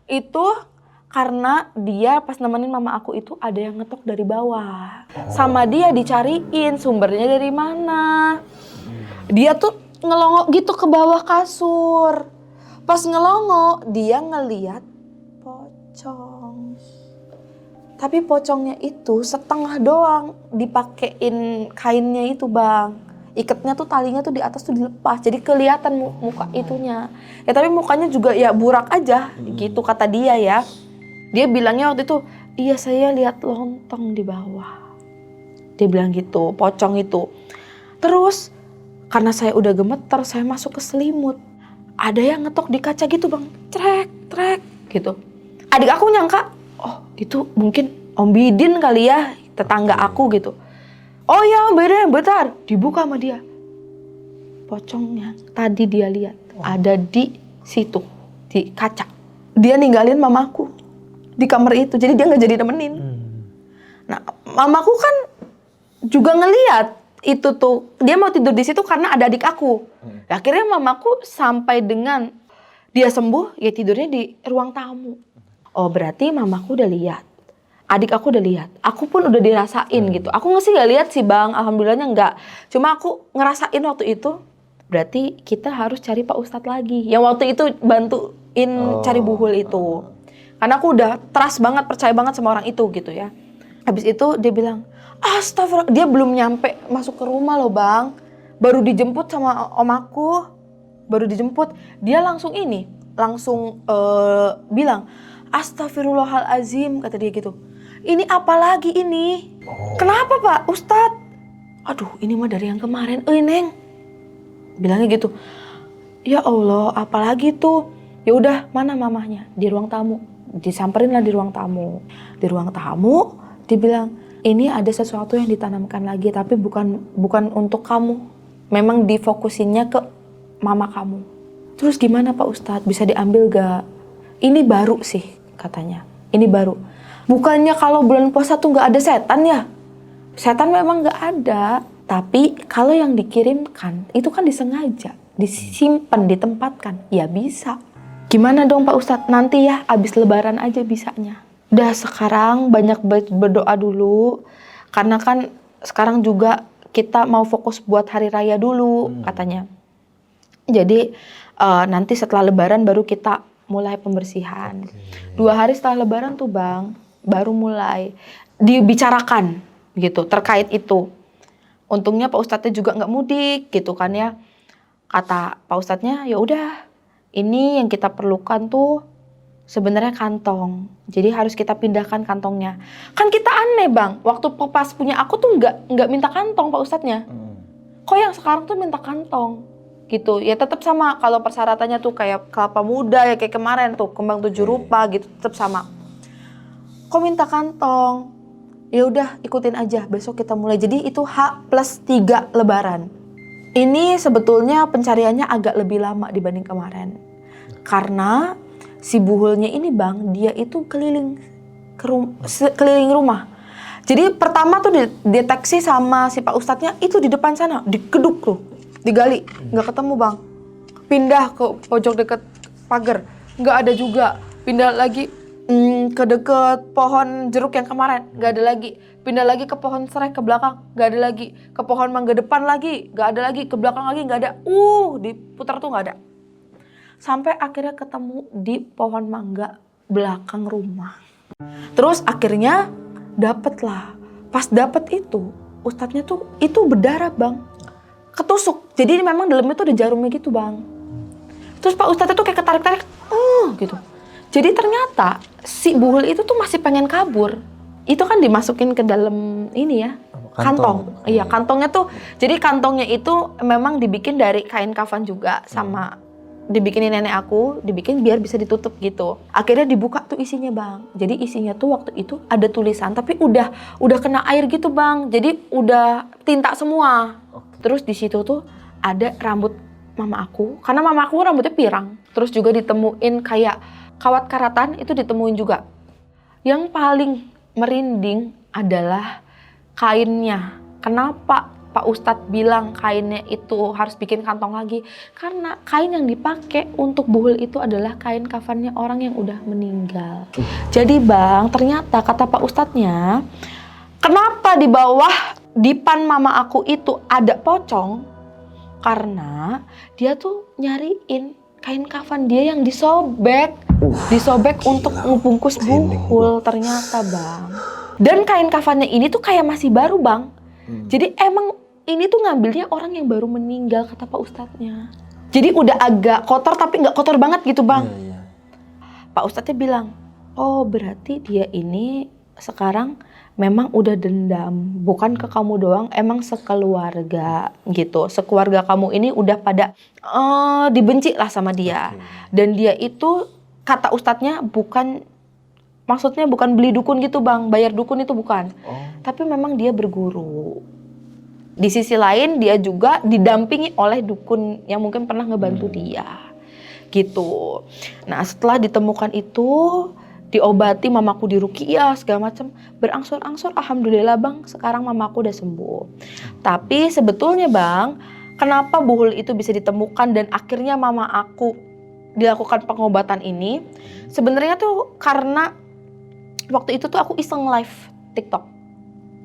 Itu karena dia pas nemenin mama aku itu ada yang ngetok dari bawah. Sama dia dicariin sumbernya dari mana. Dia tuh ngelongo gitu ke bawah kasur. Pas ngelongo dia ngeliat pocong. Tapi pocongnya itu setengah doang dipakein kainnya itu Bang. Ikatnya tuh talinya tuh di atas tuh dilepas. Jadi kelihatan muka itunya. Ya tapi mukanya juga ya burak aja gitu kata dia ya. Dia bilangnya waktu itu, iya saya lihat lontong di bawah. Dia bilang gitu, pocong itu. Terus, karena saya udah gemeter, saya masuk ke selimut. Ada yang ngetok di kaca gitu Bang, trek, trek gitu. Adik aku nyangka, oh itu mungkin Om Bidin kali ya, tetangga aku gitu. Oh ya Om Bidin, bentar, dibuka sama dia. Pocongnya tadi dia lihat, ada di situ di kaca. Dia ninggalin mamaku di kamar itu, jadi dia nggak jadi nemenin. Nah, mamaku kan juga ngeliat itu tuh, dia mau tidur di situ karena ada adik aku. Akhirnya mamaku sampai dengan dia sembuh, ya tidurnya di ruang tamu. Oh berarti mamaku udah lihat, adik aku udah lihat, aku pun udah dirasain gitu. Aku sih nggak lihat sih bang, alhamdulillahnya nggak. Cuma aku ngerasain waktu itu. Berarti kita harus cari Pak Ustadz lagi. Yang waktu itu bantuin cari buhul itu. Karena aku udah trust banget, percaya banget sama orang itu gitu ya. Habis itu dia bilang, astagfirullah, dia belum nyampe masuk ke rumah loh bang. Baru dijemput sama om aku, baru dijemput. Dia langsung bilang, astagfirullahalazim, kata dia gitu. Ini apa lagi ini? Kenapa Pak Ustadz? Aduh ini mah dari yang kemarin, Neng. Bilangnya gitu. Ya Allah, apalagi tuh? Ya udah, mana mamahnya? Di ruang tamu. Disamperin lah di ruang tamu. Di ruang tamu, dia bilang, ini ada sesuatu yang ditanamkan lagi, tapi bukan untuk kamu. Memang difokusinnya ke mama kamu. Terus gimana Pak Ustadz? Bisa diambil gak? Ini baru sih, katanya. Ini baru. Bukannya kalau bulan puasa tuh gak ada setan ya? Setan memang gak ada. Tapi kalau yang dikirimkan itu kan disengaja, disimpan, ditempatkan, ya bisa. Gimana dong Pak Ustadz? Nanti ya abis lebaran aja bisanya. Udah sekarang banyak berdoa dulu, karena kan sekarang juga kita mau fokus buat hari raya dulu katanya. Jadi nanti setelah lebaran baru kita mulai pembersihan. 2 hari setelah lebaran tuh bang, baru mulai dibicarakan gitu terkait itu. Untungnya Pak Ustadznya juga nggak mudik gitu kan ya. Kata Pak Ustadznya, ya udah ini yang kita perlukan tuh sebenarnya kantong. Jadi harus kita pindahkan kantongnya. Kan kita aneh bang, waktu pas punya aku tuh nggak minta kantong Pak Ustadznya. Kok yang sekarang tuh minta kantong gitu. Ya tetap sama, kalau persyaratannya tuh kayak kelapa muda ya kayak kemarin tuh kembang 7 rupa gitu, tetap sama. Kok minta kantong? Ya udah ikutin aja, besok kita mulai. Jadi itu H+3 lebaran. Ini sebetulnya pencariannya agak lebih lama dibanding kemarin. Karena si buhulnya ini bang, dia itu keliling rumah. Jadi pertama tuh dideteksi sama si Pak Ustadznya itu di depan sana, dikeduk tuh, digali, nggak ketemu bang. Pindah ke pojok deket pagar, nggak ada juga. Pindah lagi ke deket pohon jeruk yang kemarin, gak ada lagi. Pindah lagi ke pohon serai ke belakang, gak ada lagi. Ke pohon mangga depan lagi, gak ada lagi. Ke belakang lagi gak ada. Diputar tuh gak ada. Sampai akhirnya ketemu di pohon mangga belakang rumah. Terus akhirnya dapet lah. Pas dapet itu, ustadznya tuh itu berdarah bang. Ketusuk. Jadi memang dalamnya tuh ada jarumnya gitu bang. Terus Pak Ustadznya tuh kayak ketarik-tarik, gitu. Jadi ternyata si buhul itu tuh masih pengen kabur. Itu kan dimasukin ke dalam ini ya, kantong. Iya, kantongnya tuh. Jadi kantongnya itu memang dibikin dari kain kafan juga sama dibikinin nenek aku, dibikin biar bisa ditutup gitu. Akhirnya dibuka tuh isinya bang. Jadi isinya tuh waktu itu ada tulisan, tapi udah kena air gitu bang. Jadi udah tinta semua. Terus di situ tuh ada rambut mama aku, karena mama aku rambutnya pirang. Terus juga ditemuin kayak kawat karatan, itu ditemuin juga. Yang paling merinding adalah kainnya. Kenapa Pak Ustadz bilang kainnya itu harus bikin kantong lagi? Karena kain yang dipakai untuk buhul itu adalah kain kafannya orang yang udah meninggal. Jadi bang, ternyata kata Pak Ustadznya, kenapa di bawah dipan mama aku itu ada pocong? Karena dia tuh nyariin kain kafan dia yang disobek untuk ngebungkus buhul ternyata bang. Dan kain kafannya ini tuh kayak masih baru bang. Jadi emang ini tuh ngambilnya orang yang baru meninggal kata Pak Ustadznya. Jadi udah agak kotor tapi nggak kotor banget gitu bang. Pak Ustadznya bilang, oh berarti dia ini sekarang memang udah dendam, bukan ke kamu doang, emang sekeluarga gitu. Sekeluarga kamu ini udah pada dibenci lah sama dia. Dan dia itu kata ustadznya maksudnya bukan beli dukun gitu bang, bayar dukun itu bukan. Tapi memang dia berguru. Di sisi lain dia juga didampingi oleh dukun yang mungkin pernah ngebantu dia. gitu. Nah setelah ditemukan itu, diobati, mamaku diruqyah segala macam, berangsur-angsur alhamdulillah bang, sekarang mamaku udah sembuh. Tapi sebetulnya bang, kenapa buhul itu bisa ditemukan dan akhirnya mama aku dilakukan pengobatan ini, sebenarnya tuh karena waktu itu tuh aku iseng live TikTok.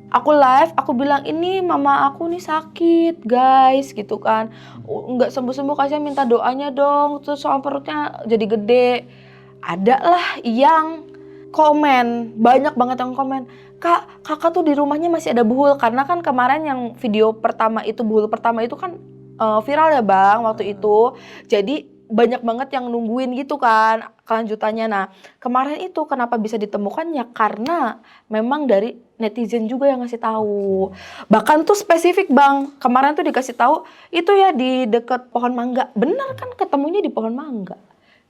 Aku live, aku bilang ini mama aku nih sakit guys gitu kan, nggak sembuh-sembuh, kasihan minta doanya dong, terus soal perutnya jadi gede. Ada lah yang komen, banyak banget yang komen, kak, kakak tuh di rumahnya masih ada buhul, karena kan kemarin yang video pertama itu, buhul pertama itu kan viral ya bang waktu itu, jadi banyak banget yang nungguin gitu kan kelanjutannya. Nah kemarin itu kenapa bisa ditemukannya, karena memang dari netizen juga yang ngasih tahu. Bahkan tuh spesifik bang, kemarin tuh dikasih tahu itu ya di deket pohon mangga, bener kan ketemunya di pohon mangga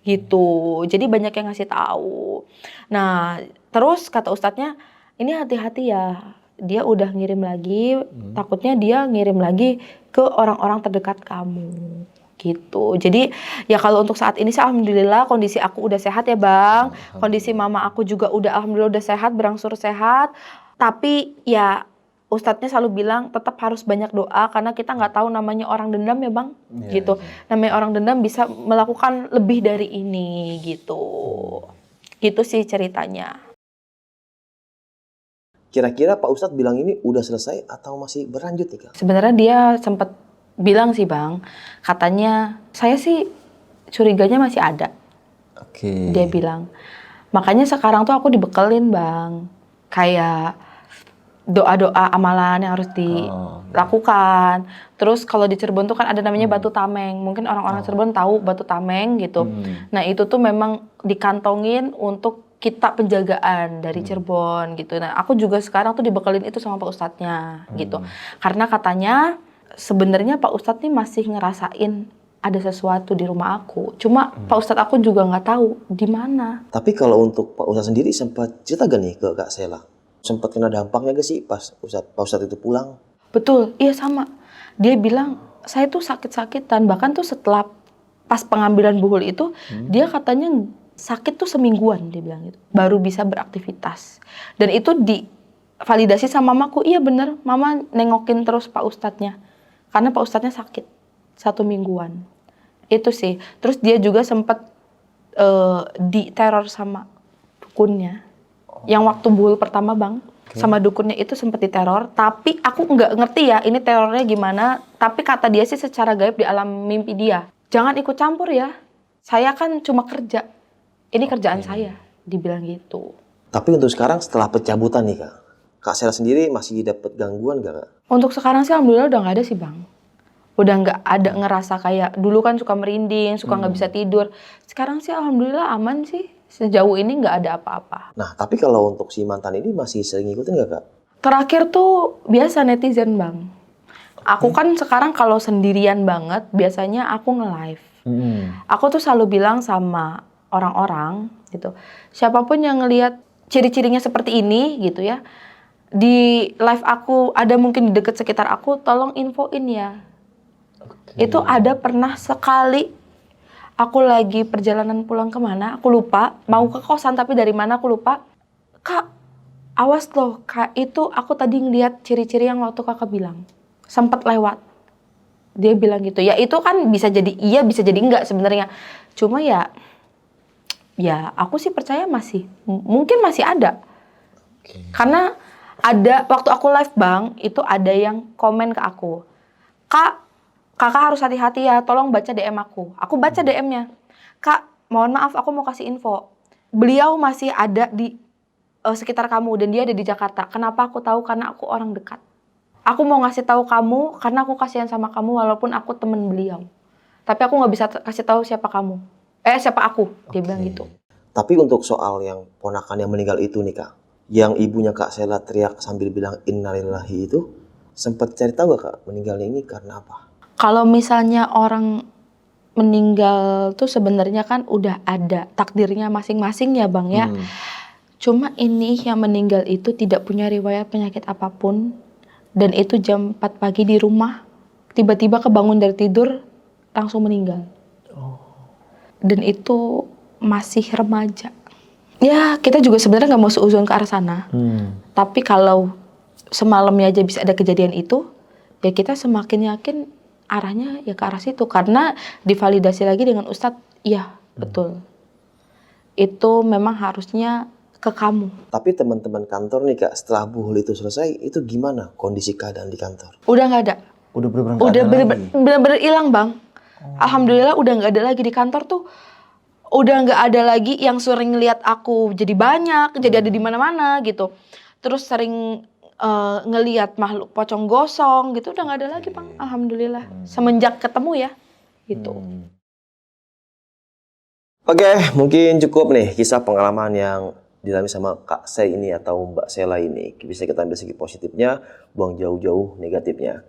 gitu. Jadi banyak yang ngasih tahu. Nah terus kata ustadznya, ini hati-hati ya, dia udah ngirim lagi, takutnya dia ngirim lagi ke orang-orang terdekat kamu gitu. Jadi ya kalau untuk saat ini sih alhamdulillah kondisi aku udah sehat ya bang, kondisi mama aku juga udah alhamdulillah udah sehat, berangsur sehat. Tapi ya ustadznya selalu bilang tetap harus banyak doa, karena kita nggak tahu namanya orang dendam ya bang, gitu. Namanya orang dendam bisa melakukan lebih dari ini gitu. Gitu sih ceritanya. Kira-kira Pak Ustadz bilang ini udah selesai atau masih berlanjut nih Kak? Sebenarnya dia sempat bilang sih bang, katanya saya sih curiganya masih ada. Dia bilang, makanya sekarang tuh aku dibekelin bang, kayak doa-doa amalan yang harus dilakukan. Terus kalau di Cirebon tuh kan ada namanya batu tameng, mungkin orang-orang Cirebon tahu batu tameng gitu. Nah itu tuh memang dikantongin untuk kita penjagaan dari Cirebon gitu. Nah aku juga sekarang tuh dibekelin itu sama Pak Ustadznya gitu, karena katanya sebenarnya Pak Ustadz nih masih ngerasain ada sesuatu di rumah aku. Cuma Pak Ustadz aku juga nggak tahu di mana. Tapi kalau untuk Pak Ustadz sendiri sempat cerita gak nih ke Kak Sela? Sempat kena dampaknya gak sih pas Pak Ustadz itu pulang? Betul, iya sama. Dia bilang saya tuh sakit-sakitan. Bahkan tuh setelah pas pengambilan buhul itu, dia katanya sakit tuh semingguan, dia bilang gitu. Baru bisa beraktivitas. Dan itu divalidasi sama mamaku. Iya bener, mama nengokin terus Pak Ustadznya. Karena Pak Ustadznya sakit 1 mingguan. Itu sih. Terus dia juga sempat diteror sama dukunnya. Yang waktu buhul pertama bang, sama dukunnya itu sempat diteror. Tapi aku nggak ngerti ya ini terornya gimana. Tapi kata dia sih secara gaib di alam mimpi dia, jangan ikut campur ya. Saya kan cuma kerja. Ini kerjaan saya, dibilang gitu. Tapi untuk sekarang setelah pencabutan nih Kak Sela sendiri masih dapat gangguan gak Kak? Untuk sekarang sih alhamdulillah udah nggak ada sih bang. Udah nggak ada ngerasa kayak dulu kan suka merinding, suka nggak bisa tidur. Sekarang sih alhamdulillah aman sih. Sejauh ini nggak ada apa-apa. Nah tapi kalau untuk si mantan ini masih sering ngikutin gak Kak? Terakhir tuh biasa netizen bang. Aku kan sekarang kalau sendirian banget biasanya aku nge-live. Aku tuh selalu bilang sama orang-orang gitu, siapapun yang ngelihat ciri-cirinya seperti ini gitu ya, di live aku ada mungkin di dekat sekitar aku, tolong infoin ya. Itu ada pernah sekali aku lagi perjalanan pulang kemana, aku lupa, mau ke kosan tapi dari mana aku lupa. Kak, awas loh, Kak, itu aku tadi ngeliat ciri-ciri yang waktu kakak bilang. Sempet lewat. Dia bilang gitu. Ya itu kan bisa jadi iya, bisa jadi enggak sebenarnya. Cuma ya aku sih percaya mungkin masih ada. Karena ada, waktu aku live bang, itu ada yang komen ke aku. Kak, kakak harus hati-hati ya, tolong baca DM aku. Aku baca DM-nya. Kak, mohon maaf aku mau kasih info. Beliau masih ada di sekitar kamu dan dia ada di Jakarta. Kenapa aku tahu? Karena aku orang dekat. Aku mau ngasih tahu kamu karena aku kasihan sama kamu walaupun aku temen beliau. Tapi aku nggak bisa kasih tahu siapa kamu. Siapa aku? Dia bilang gitu. Tapi untuk soal yang ponakan yang meninggal itu nih Kak, yang ibunya Kak Sela teriak sambil bilang innalillahi itu, sempat cari tahu gak Kak meninggalnya ini karena apa? Kalau misalnya orang meninggal tuh sebenarnya kan udah ada takdirnya masing-masing ya bang ya. Cuma ini yang meninggal itu tidak punya riwayat penyakit apapun. Dan itu jam 4 pagi di rumah. Tiba-tiba kebangun dari tidur langsung meninggal. dan itu masih remaja. Ya kita juga sebenarnya nggak mau seuzon ke arah sana. Tapi kalau semalamnya aja bisa ada kejadian itu, ya kita semakin yakin arahnya ya ke arah situ. Karena divalidasi lagi dengan Ustadz, iya betul. Itu memang harusnya ke kamu. Tapi teman-teman kantor nih Kak, setelah buhul itu selesai, itu gimana kondisi keadaan di kantor? Udah nggak ada. Udah bener-bener Udah nggak ada lagi. bener-bener hilang bang. Alhamdulillah udah nggak ada lagi di kantor tuh. Udah nggak ada lagi yang sering lihat aku jadi banyak, jadi ada di mana-mana gitu. Terus sering ngelihat makhluk pocong gosong gitu, udah nggak ada lagi bang. Alhamdulillah. Semenjak ketemu ya, gitu. Oke, mungkin cukup nih kisah pengalaman yang dialami sama Kak Sei ini atau Mbak Sela ini. Bisa kita ambil segi positifnya, buang jauh-jauh negatifnya.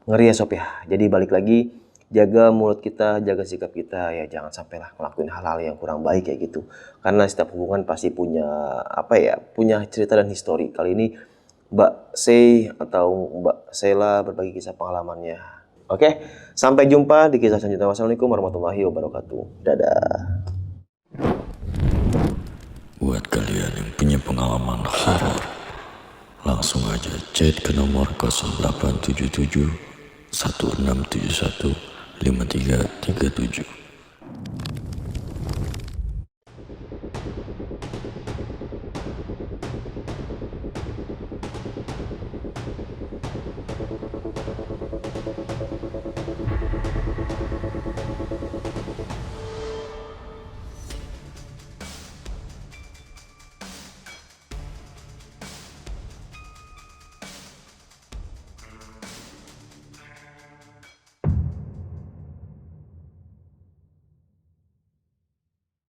Ngeri ya sob ya. Jadi balik lagi, jaga mulut kita, jaga sikap kita, ya jangan sampailah ngelakuin hal-hal yang kurang baik kayak gitu. Karena setiap hubungan pasti punya punya cerita dan histori. Kali ini Mbak Sei atau Mbak Sela berbagi kisah pengalamannya. Oke, sampai jumpa di kisah selanjutnya. Wassalamualaikum warahmatullahi wabarakatuh. Dadah. Buat kalian yang punya pengalaman horor, langsung aja chat ke nomor 0877 1671 5337.